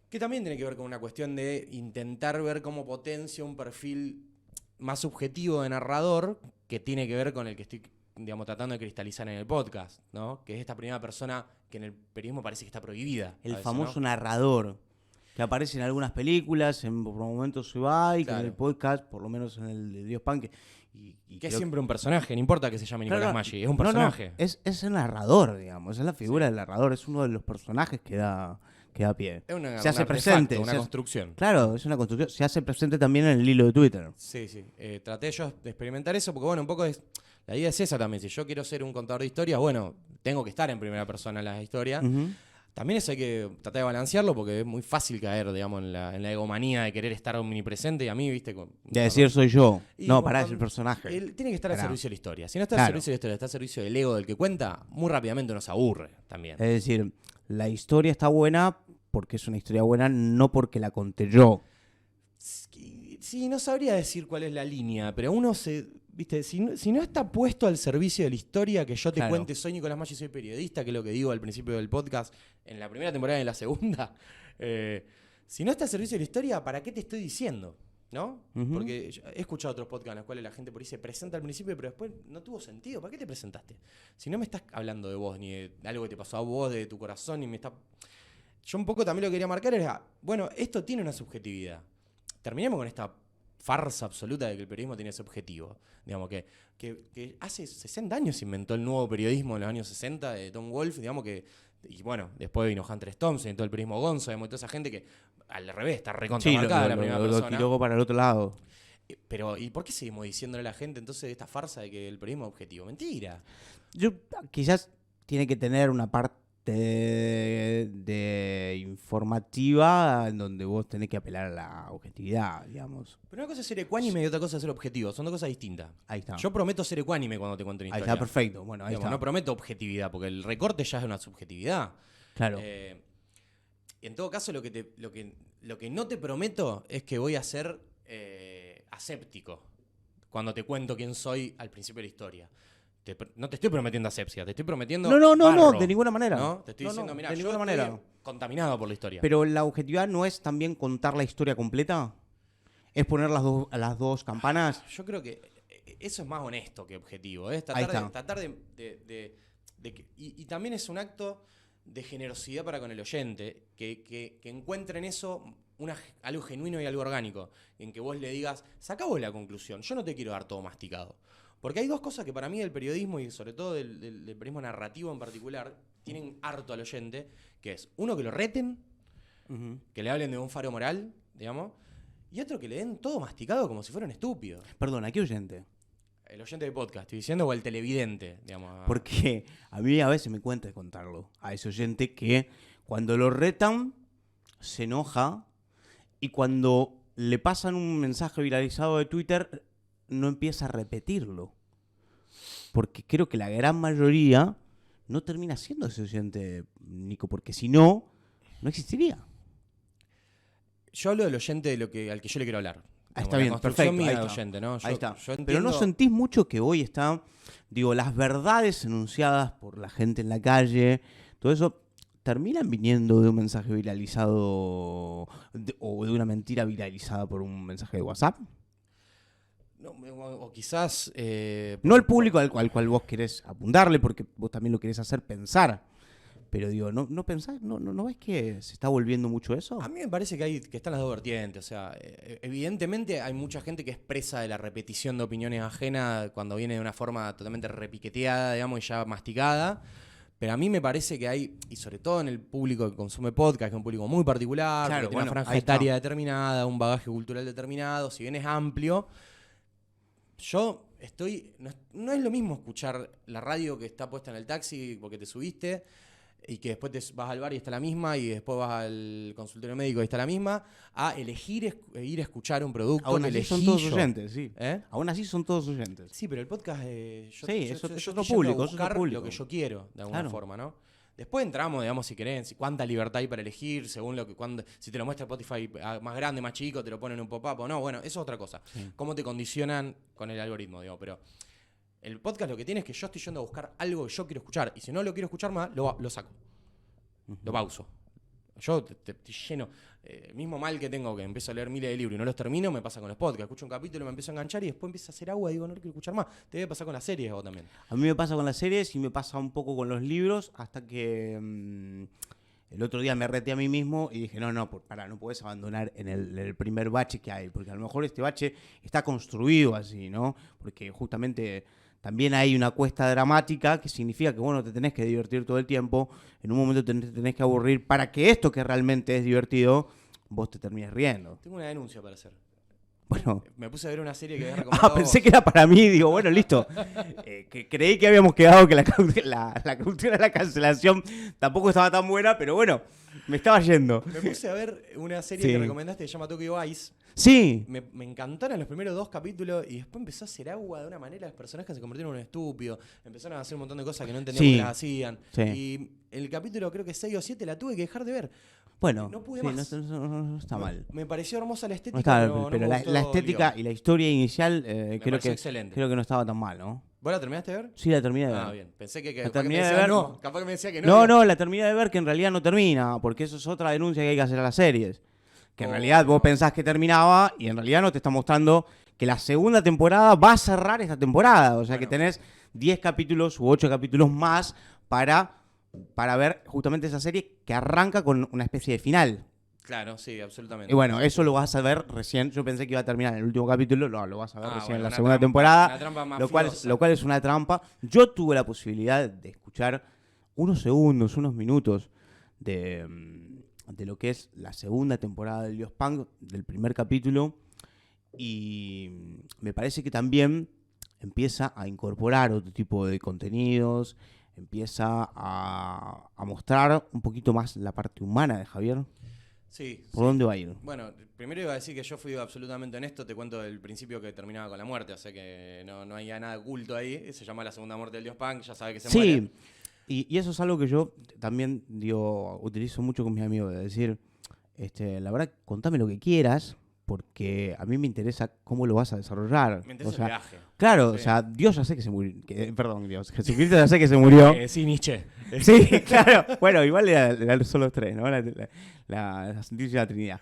Que también tiene que ver con una cuestión de intentar ver cómo potencia un perfil más subjetivo de narrador, que tiene que ver con el que estoy, digamos, tratando de cristalizar en el podcast, ¿no? Que es esta primera persona que en el periodismo parece que está prohibida. El famoso narrador, que aparece en algunas películas, por momentos se va, y que en el podcast, por lo menos en el de Dios Pan, que es siempre un personaje, no importa que se llame Nicolás Maggi, es un personaje. Es el narrador, digamos, es la figura del narrador, es uno de los personajes que da pie. Se hace presente. Una construcción. Claro, es una construcción. Se hace presente también en el hilo de Twitter. Sí. Traté yo de experimentar eso porque, bueno, un poco la idea es esa también. Si yo quiero ser un contador de historias, bueno, tengo que estar en primera persona en las historias. También eso hay que tratar de balancearlo porque es muy fácil caer, digamos, en la egomanía de querer estar omnipresente y a mí, viste... De decir soy yo. No, pará, es el personaje. Él tiene que estar al servicio de la historia. Si no está al servicio de la historia, está al servicio del ego del que cuenta, muy rápidamente uno se aburre también. Es decir, la historia está buena porque es una historia buena, no porque la conté yo. Sí, no sabría decir cuál es la línea, pero uno viste, si no está puesto al servicio de la historia, que yo te cuente, soy Nicolás Maggi, soy periodista, que es lo que digo al principio del podcast, en la primera temporada y en la segunda, si no está al servicio de la historia, ¿para qué te estoy diciendo? ¿No? Porque he escuchado otros podcasts en los cuales la gente por ahí se presenta al principio, pero después no tuvo sentido. ¿Para qué te presentaste? Si no me estás hablando de vos, ni de algo que te pasó a vos, de tu corazón, ni me está... Yo un poco también lo que quería marcar era, bueno, esto tiene una subjetividad. Terminemos con esta farsa absoluta de que el periodismo tiene ese objetivo. Digamos que hace 60 años se inventó el nuevo periodismo en los años 60 de Tom Wolfe, digamos que, y bueno, después vino Hunter Thompson y todo el periodismo Gonzo, digamos, toda esa gente que al revés está recontramarcada la primera persona. Lo tiró para el otro lado. Pero, ¿y por qué seguimos diciéndole a la gente entonces esta farsa de que el periodismo es objetivo? Mentira. Quizás tiene que tener una parte de informativa en donde vos tenés que apelar a la objetividad, digamos. Pero una cosa es ser ecuánime y otra cosa es ser objetivo. Son dos cosas distintas. Ahí está. Yo prometo ser ecuánime cuando te cuento una historia. Ahí está, perfecto. Bueno, ahí está. No prometo objetividad, porque el recorte ya es una subjetividad. Claro. En todo caso, lo que no te prometo es que voy a ser aséptico cuando te cuento quién soy al principio de la historia. No te estoy prometiendo asepsia, te estoy prometiendo No, de ninguna manera. ¿no? Te estoy diciendo, mira, de yo ninguna manera. estoy contaminado por la historia. Pero la objetividad no es también contar la historia completa. ¿Es poner las dos campanas? Yo creo que eso es más honesto que objetivo. Es tratar de y también es un acto de generosidad para con el oyente, que encuentre en eso algo genuino y algo orgánico, en que vos le digas, sacá vos la conclusión, yo no te quiero dar todo masticado. Porque hay dos cosas que para mí del periodismo y sobre todo del periodismo narrativo en particular tienen harto al oyente, que es uno que lo reten, que le hablen de un faro moral, digamos, y otro que le den todo masticado como si fuera un estúpido. Perdón, ¿a qué oyente? El oyente de podcast, estoy diciendo, o el televidente, digamos. Porque a mí a veces me cuenta de contarlo. A ese oyente que cuando lo retan se enoja y cuando le pasan un mensaje viralizado de Twitter no empieza a repetirlo. Porque creo que la gran mayoría no termina siendo ese oyente, Nico, porque si no, no existiría. Yo hablo del oyente al que yo le quiero hablar. Está la bien, construcción perfecto. mía Ahí de está. oyente, ¿no? Ahí está. Yo entiendo... Pero ¿no sentís mucho que hoy están, las verdades enunciadas por la gente en la calle, todo eso, terminan viniendo de un mensaje viralizado o de una mentira viralizada por un mensaje de WhatsApp? No, o quizás... No el público al cual vos querés apuntarle, porque vos también lo querés hacer pensar. Pero digo, ¿no pensás, no ves que se está volviendo mucho eso? A mí me parece que están las dos vertientes. O sea, evidentemente hay mucha gente que es presa de la repetición de opiniones ajenas cuando viene de una forma totalmente repiqueteada, digamos, y ya masticada. Pero a mí me parece que hay, y sobre todo en el público que consume podcast, que es un público muy particular, Claro, que tiene una franja ahí está. etaria determinada, un bagaje cultural determinado, si bien es amplio, yo no es lo mismo escuchar la radio que está puesta en el taxi porque te subiste y que después te vas al bar y está la misma y después vas al consultorio médico y está la misma, a elegir ir a escuchar un producto. Aún que así elegí son todos yo. oyentes, sí. ¿Eh? Aún así son todos oyentes. Sí, pero el podcast Sí, es otro estoy público, yendo a es otro buscar público. lo que yo quiero, de alguna Claro. forma, ¿no? Después entramos, digamos, si querés, cuánta libertad hay para elegir, según si te lo muestra Spotify más grande, más chico, te lo ponen en un pop-up o no. Bueno, eso es otra cosa. Sí. Cómo te condicionan con el algoritmo, digo, pero el podcast lo que tiene es que yo estoy yendo a buscar algo que yo quiero escuchar, y si no lo quiero escuchar más, lo saco. Lo pauso. Yo te lleno. Mismo mal que tengo, que empiezo a leer miles de libros y no los termino, me pasa con los podcasts. Escucho un capítulo, me empiezo a enganchar y después empieza a hacer agua y digo, no lo quiero escuchar más. Te debe pasar con las series vos también. A mí me pasa con las series y me pasa un poco con los libros hasta que el otro día me reté a mí mismo y dije, no puedes abandonar en el primer bache que hay, porque a lo mejor este bache está construido así, ¿no? Porque justamente también hay una cuesta dramática que significa que, bueno, te tenés que divertir todo el tiempo, en un momento te tenés que aburrir para que esto que realmente es divertido, vos te termines riendo. Tengo una denuncia para hacer. Bueno. Me puse a ver una serie que habías recomendado. Pensé que era para mí, digo, bueno, listo. Que creí que habíamos quedado que la cultura de la cancelación tampoco estaba tan buena, pero bueno, me estaba yendo. Me puse a ver una serie Sí. que recomendaste que se llama Tokyo Vice. Sí. Me encantaron los primeros 2 capítulos y después empezó a hacer agua de una manera. Los personajes se convirtieron en un estúpido. Empezaron a hacer un montón de cosas que no entendíamos Sí. que las hacían. Sí. Y el capítulo creo que 6 o 7 la tuve que dejar de ver. Bueno, No pude sí, más. no está mal. Me pareció hermosa la estética, No está, pero pero no me la gustó estética el y la historia inicial guión. creo que Excelente. no estaba tan mal, ¿no? ¿Vos la terminaste de ver? Sí, la terminé de ver. Ah, bien. Pensé que La capaz que terminé me de decía ver. no. Capaz que me decía que no. No, la terminé de ver que en realidad no termina, porque eso es otra denuncia que hay que hacer a las series. Que en realidad vos pensás que terminaba y en realidad no te está mostrando que la segunda temporada va a cerrar esta temporada. O sea que tenés 10 capítulos u 8 capítulos más para ver justamente esa serie que arranca con una especie de final. Claro, sí, absolutamente. Y bueno, eso lo vas a ver recién. Yo pensé que iba a terminar en el último capítulo. No, lo vas a ver recién bueno, en la una segunda trampa, temporada. una trampa Lo cual es una trampa. Yo tuve la posibilidad de escuchar unos segundos, unos minutos de lo que es la segunda temporada del Dios Punk, del primer capítulo. Y me parece que también empieza a incorporar otro tipo de contenidos. Empieza a mostrar un poquito más la parte humana de Javier. Sí. ¿Por dónde va a ir? Bueno, primero iba a decir que yo fui absolutamente honesto. Te cuento del principio que terminaba con la muerte, o sea que no había nada oculto ahí. Se llama La Segunda Muerte del Dios Punk, ya sabe que se muere. Sí, y eso es algo que yo también utilizo mucho con mis amigos, de decir, la verdad, contame lo que quieras, porque a mí me interesa cómo lo vas a desarrollar. Me interesa O sea, el viaje. claro, Sí. O sea, Dios ya sé que se murió, perdón, Dios, Jesucristo ya sé que se murió. Sí, Nietzsche. Sí, claro. Bueno, igual son los tres, ¿no? La Santísima Trinidad.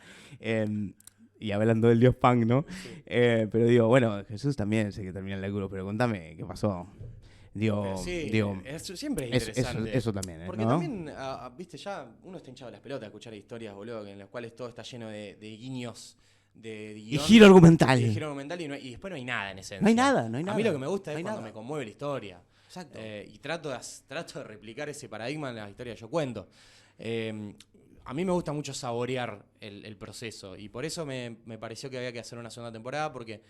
Y hablando del Dios Punk, ¿no? Sí. Pero digo, bueno, Jesús también sé que termina el laburo, pero contame qué pasó. Digo, Sí, digo siempre es interesante. eso también, ¿no? Porque también, viste, ya uno está hinchado de las pelotas de escuchar historias, boludo, en las cuales todo está lleno de guiños, de Y guión. giro argumental. Y giro argumental y después no hay nada en esencia. No hay nada. A mí lo que me gusta No es hay cuando nada. me conmueve la historia. Exacto. Y trato de replicar ese paradigma en las historias que yo cuento. A mí me gusta mucho saborear el proceso y por eso me pareció que había que hacer una segunda temporada, porque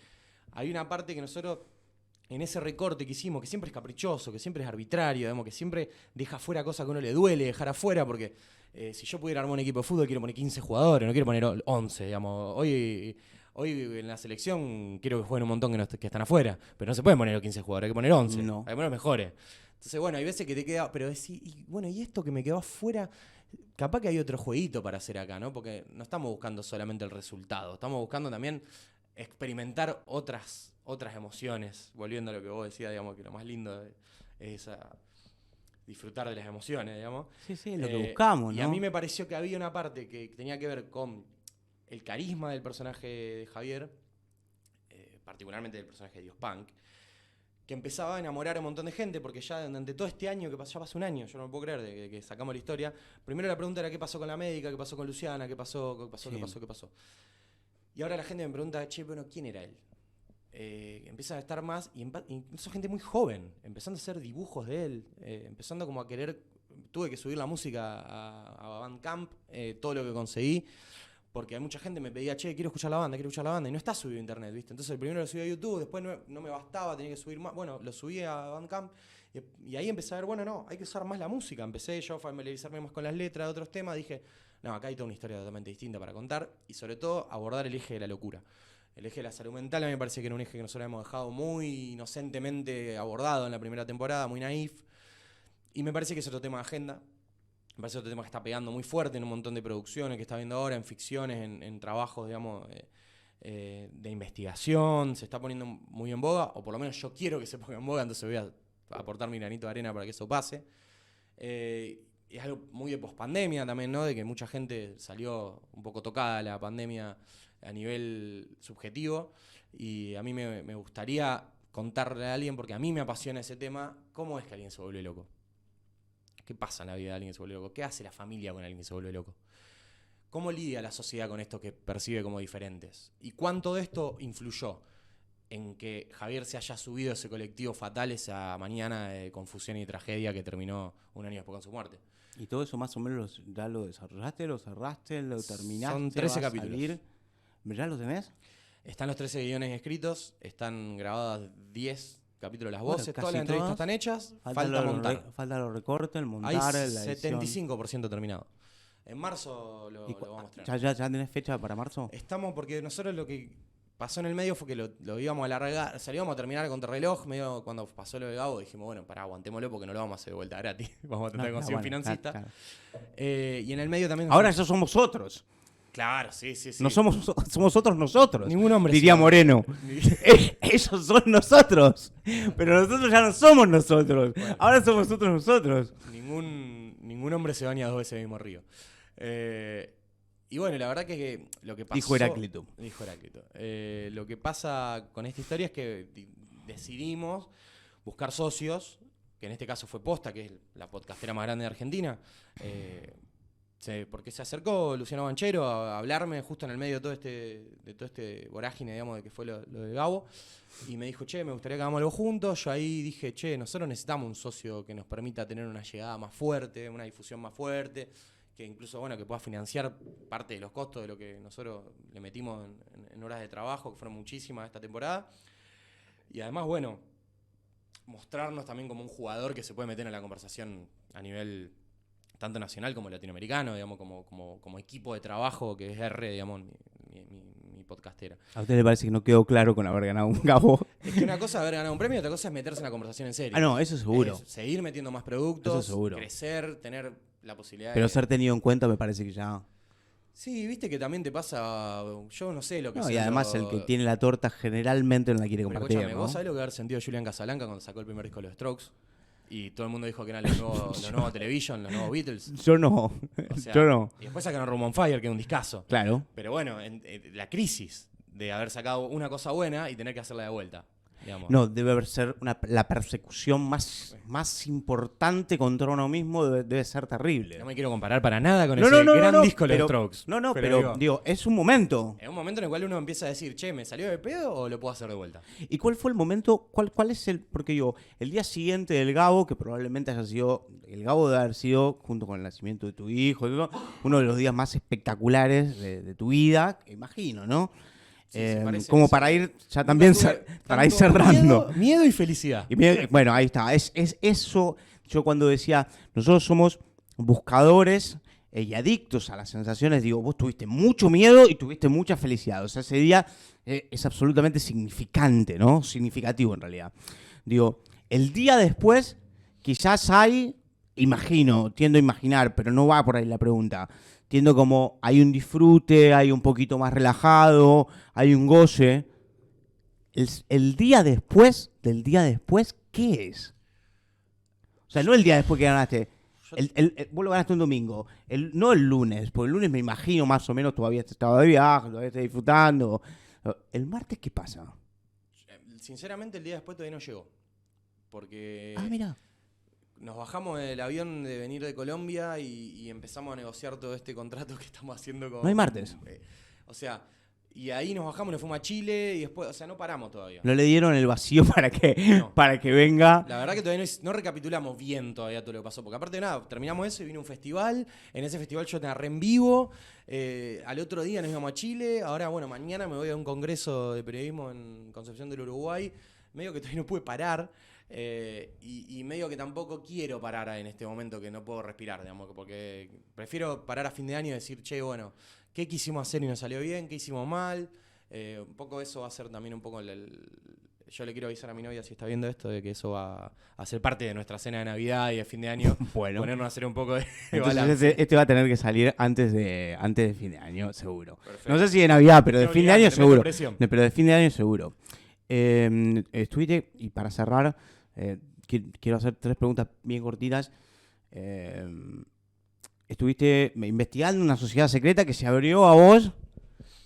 hay una parte que nosotros, en ese recorte que hicimos, que siempre es caprichoso, que siempre es arbitrario, digamos, que siempre deja fuera cosas que a uno le duele dejar afuera, porque si yo pudiera armar un equipo de fútbol quiero poner 15 jugadores, no quiero poner 11, digamos. Hoy en la selección quiero que jueguen un montón que están afuera, pero no se pueden poner los 15 jugadores, hay que poner 11, No. hay que poner los mejores. Entonces, bueno, hay veces que te queda, pero y esto que me quedó afuera, capaz que hay otro jueguito para hacer acá, ¿no? Porque no estamos buscando solamente el resultado, estamos buscando también experimentar otras emociones, volviendo a lo que vos decías, digamos, que lo más lindo es disfrutar de las emociones, digamos. Sí, es lo que buscamos, ¿no? Y a mí me pareció que había una parte que tenía que ver con el carisma del personaje de Javier, particularmente del personaje de Dios Punk, que empezaba a enamorar a un montón de gente, porque ya durante todo este año, ya pasó un año, yo no me puedo creer, de que sacamos la historia. Primero la pregunta era qué pasó con la médica, qué pasó con Luciana, qué pasó. Y ahora la gente me pregunta, che, bueno, ¿quién era él? Empiezan a estar más, incluso gente muy joven, empezando a hacer dibujos de él, empezando como a querer. Tuve que subir la música a Bandcamp, todo lo que conseguí, porque hay mucha gente que me pedía, che, quiero escuchar la banda, y no está subido a internet, ¿viste? Entonces el primero lo subí a YouTube, después no me bastaba, tenía que subir más, bueno, lo subí a Bandcamp, y ahí empecé a ver, bueno, no, hay que usar más la música, empecé yo a familiarizarme más con las letras de otros temas, dije, no, acá hay toda una historia totalmente distinta para contar, y sobre todo abordar el eje de la locura. El eje de la salud mental a mí me parece que era un eje que nosotros hemos dejado muy inocentemente abordado en la primera temporada, muy naif, y me parece que es otro tema de agenda. Me parece otro tema que está pegando muy fuerte en un montón de producciones que está viendo ahora, en ficciones, en trabajos, digamos, de investigación. Se está poniendo muy en boga, o por lo menos yo quiero que se ponga en boga, entonces voy a aportar mi granito de arena para que eso pase. Es algo muy de pospandemia también, ¿no? De que mucha gente salió un poco tocada de la pandemia a nivel subjetivo, y a mí me gustaría contarle a alguien, porque a mí me apasiona ese tema, cómo es que alguien se vuelve loco. ¿Qué pasa en la vida de alguien que se vuelve loco? ¿Qué hace la familia con alguien que se vuelve loco? ¿Cómo lidia la sociedad con esto que percibe como diferentes? ¿Y cuánto de esto influyó en que Javier se haya subido a ese colectivo fatal esa mañana de confusión y tragedia que terminó un año después con su muerte? ¿Y todo eso más o menos ya lo desarrollaste, lo cerraste, lo terminaste? Son 13 capítulos. ¿Ya lo tenés? Están los 13 guiones escritos, están grabadas 10 capítulos de las Bueno, voces, casi todas las entrevistas todas. están hechas, falta los montar. Falta los recortes, el montar, Hay la edición. 75% terminado. En marzo lo vamos a mostrar. ¿Ya tenés fecha para marzo? Estamos, porque nosotros lo que pasó en el medio fue que lo íbamos a alargar, o sea, lo íbamos a terminar a contrarreloj, medio cuando pasó lo de Gabo, dijimos, bueno, aguantémoslo porque no lo vamos a hacer de vuelta gratis. Vamos a tener que conseguir un financista. Claro. Y en el medio también... Ahora esos somos otros. Claro, sí. No somos otros nosotros. Ningún hombre diría Moreno. Ellos son nosotros. Pero nosotros ya no somos nosotros. Bueno, ahora somos otros nosotros. Ningún hombre se baña 2 veces en el mismo río. Y bueno, la verdad que lo que pasó... Dijo Heráclito. Lo que pasa con esta historia es que decidimos buscar socios, que en este caso fue Posta, que es la podcastera más grande de Argentina. Porque se acercó Luciano Banchero a hablarme justo en el medio de todo este vorágine, digamos, de que fue lo de Gabo, y me dijo, che, me gustaría que hagamos algo juntos. Yo ahí dije, che, nosotros necesitamos un socio que nos permita tener una llegada más fuerte, una difusión más fuerte, que incluso, bueno, que pueda financiar parte de los costos de lo que nosotros le metimos en horas de trabajo, que fueron muchísimas esta temporada. Y además, bueno, mostrarnos también como un jugador que se puede meter en la conversación a nivel tanto nacional como latinoamericano, digamos, como equipo de trabajo que es R, digamos, mi podcastera. ¿A usted le parece que no quedó claro con haber ganado un Gabo? Es que una cosa es haber ganado un premio y otra cosa es meterse en la conversación en serio. Ah, no, eso seguro. Es seguir metiendo más productos, eso seguro. Crecer, tener la posibilidad Pero ser tenido en cuenta me parece que ya... Sí, viste que también te pasa, yo no sé lo que... y además el que tiene la torta generalmente no la quiere compartir, escúchame, ¿no? ¿Vos sabés lo que haber sentido Julián Casablanca cuando sacó el primer disco de los Strokes? Y todo el mundo dijo que eran los nuevos Television, los nuevos Beatles. Yo no. O sea, yo no. Y después sacaron Room on Fire, que es un discazo. Claro. Pero bueno, la crisis de haber sacado una cosa buena y tener que hacerla de vuelta. digamos. No, debe ser la persecución más importante contra uno mismo, debe ser terrible. No me quiero comparar para nada con No, ese no, no, gran no, disco de pero, los Strokes. pero digo, es un momento. Es un momento en el cual uno empieza a decir, che, ¿me salió de pedo o lo puedo hacer de vuelta? ¿Y cuál fue el momento? ¿Cuál es el...? Porque digo, el día siguiente del Gabo, que probablemente haya sido... El Gabo debe haber sido, junto con el nacimiento de tu hijo, ¿no? Uno de los días más espectaculares de tu vida, imagino, ¿no? Sí, como para ir ya también para ir cerrando. Miedo y felicidad. Bueno, ahí está. Es eso. Yo cuando decía, nosotros somos buscadores y adictos a las sensaciones, digo, vos tuviste mucho miedo y tuviste mucha felicidad. O sea, ese día es absolutamente significante, ¿no? Significativo en realidad. Digo, el día después quizás hay, tiendo a imaginar, pero no va por ahí la pregunta. Entiendo como hay un disfrute, hay un poquito más relajado, hay un goce. El día después, ¿qué es? O sea, no el día después que ganaste. Vos lo ganaste un domingo. No el lunes, porque el lunes me imagino más o menos todavía estaba de viaje, todavía estás disfrutando. ¿El martes qué pasa? Sinceramente, el día después todavía no llegó. Porque... Mira. Nos bajamos del avión de venir de Colombia y empezamos a negociar todo este contrato que estamos haciendo con... No hay martes. O sea, y ahí nos bajamos, nos fuimos a Chile y después, o sea, no paramos todavía. No le dieron el vacío para que venga. La verdad que todavía no recapitulamos bien todavía todo lo que pasó, porque aparte de nada, terminamos eso y vino un festival, en ese festival yo narré en vivo, al otro día nos íbamos a Chile, ahora bueno, mañana me voy a un congreso de periodismo en Concepción del Uruguay, medio que todavía no pude parar. Y medio que tampoco quiero parar en este momento que no puedo respirar, digamos, porque prefiero parar a fin de año y decir, che, bueno, ¿qué quisimos hacer y nos salió bien? ¿Qué hicimos mal? Un poco eso va a ser también un poco yo le quiero avisar a mi novia si está viendo esto, de que eso va a ser parte de nuestra cena de Navidad y de fin de año. Bueno. Ponernos a hacer un poco de Entonces este va a tener que salir antes de fin de año, seguro. Perfecto. No sé si de Navidad, pero de fin de año seguro. Pero de fin de año seguro. Estuviste, y para cerrar, quiero hacer 3 preguntas bien cortitas. Estuviste investigando una sociedad secreta que se abrió a vos.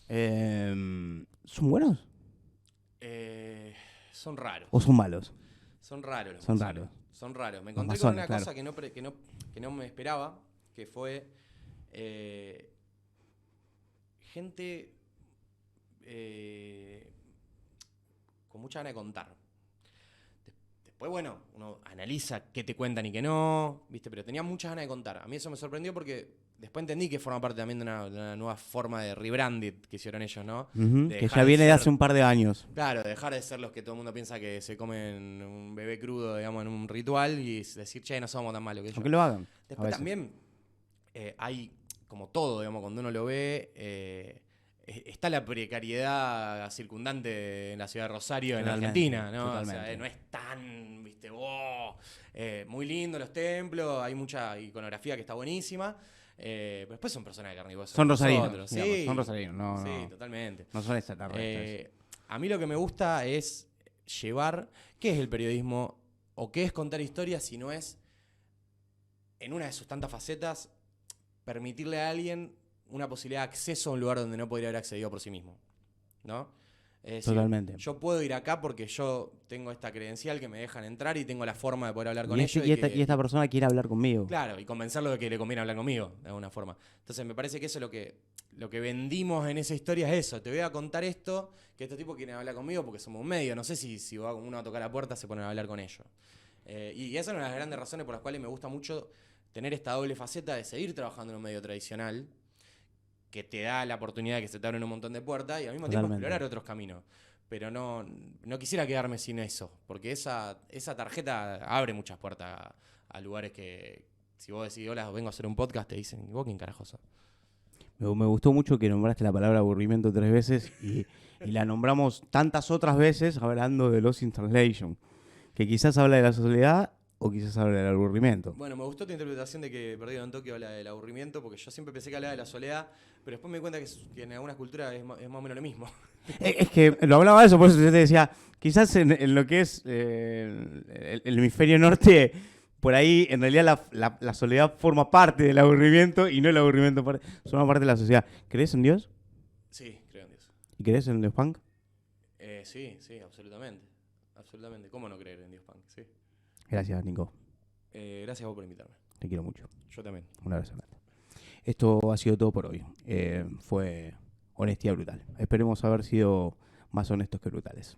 ¿Son buenos? Son raros. ¿O son malos? Son raros. Son raros. Son raros. Me encontré con una cosa que no me esperaba, que fue gente con mucha ganas de contar. Después, bueno, uno analiza qué te cuentan y qué no, ¿viste? Pero tenía muchas ganas de contar. A mí eso me sorprendió porque después entendí que forma parte también de una nueva forma de rebranded que hicieron ellos, ¿no? Que ya viene de hace un par de años. Claro, dejar de ser los que todo el mundo piensa que se comen un bebé crudo, digamos, en un ritual y decir, che, no somos tan malos que ellos. Aunque lo hagan. Después también hay, como todo, digamos, cuando uno lo ve... está la precariedad circundante en la ciudad de Rosario, en Argentina, ¿no? Totalmente. O sea, no es tan, viste, muy lindo los templos, hay mucha iconografía que está buenísima, pero después son personas de carne y hueso. Son rosarinos, sí, son rosarinos, sí, totalmente. No son extraterrestres. A mí lo que me gusta es llevar, ¿qué es el periodismo? O qué es contar historias si no es, en una de sus tantas facetas, permitirle a alguien una posibilidad de acceso a un lugar donde no podría haber accedido por sí mismo, ¿no? Es decir, totalmente. Yo puedo ir acá porque yo tengo esta credencial que me dejan entrar y tengo la forma de poder hablar con ellos. Y esta persona quiere hablar conmigo. Claro, y convencerlo de que le conviene hablar conmigo, de alguna forma. Entonces me parece que eso es lo que vendimos en esa historia es eso. Te voy a contar esto, que estos tipos quieren hablar conmigo porque somos un medio. No sé si va uno a tocar la puerta se ponen a hablar con ellos. Y esa es una de las grandes razones por las cuales me gusta mucho tener esta doble faceta de seguir trabajando en un medio tradicional, que te da la oportunidad de que se te abren un montón de puertas y al mismo tiempo explorar otros caminos. Pero no quisiera quedarme sin eso, porque esa tarjeta abre muchas puertas a lugares que, si vos decís, hola, vengo a hacer un podcast, te dicen, ¿y vos quién carajo sos? Me gustó mucho que nombraste la palabra aburrimiento 3 veces y la nombramos tantas otras veces hablando de Lost in Translation, que quizás habla de la soledad o quizás habla del aburrimiento. Bueno, me gustó tu interpretación de que Perdido en Tokio habla del aburrimiento, porque yo siempre pensé que hablaba de la soledad, pero después me di cuenta que en algunas culturas es más o menos lo mismo. Es que lo hablaba de eso, por eso yo te decía, quizás en lo que es el hemisferio norte, por ahí en realidad la soledad forma parte del aburrimiento y no el aburrimiento forma parte de la sociedad. ¿Crees en Dios? Sí, creo en Dios. ¿Y crees en el punk? Sí, absolutamente. absolutamente. ¿Cómo no creer en Dios Punk? Sí. Gracias, Nico. Gracias a vos por invitarme. Te quiero mucho. Yo también. Un abrazo grande. Esto ha sido todo por hoy. Fue honestidad brutal. Esperemos haber sido más honestos que brutales.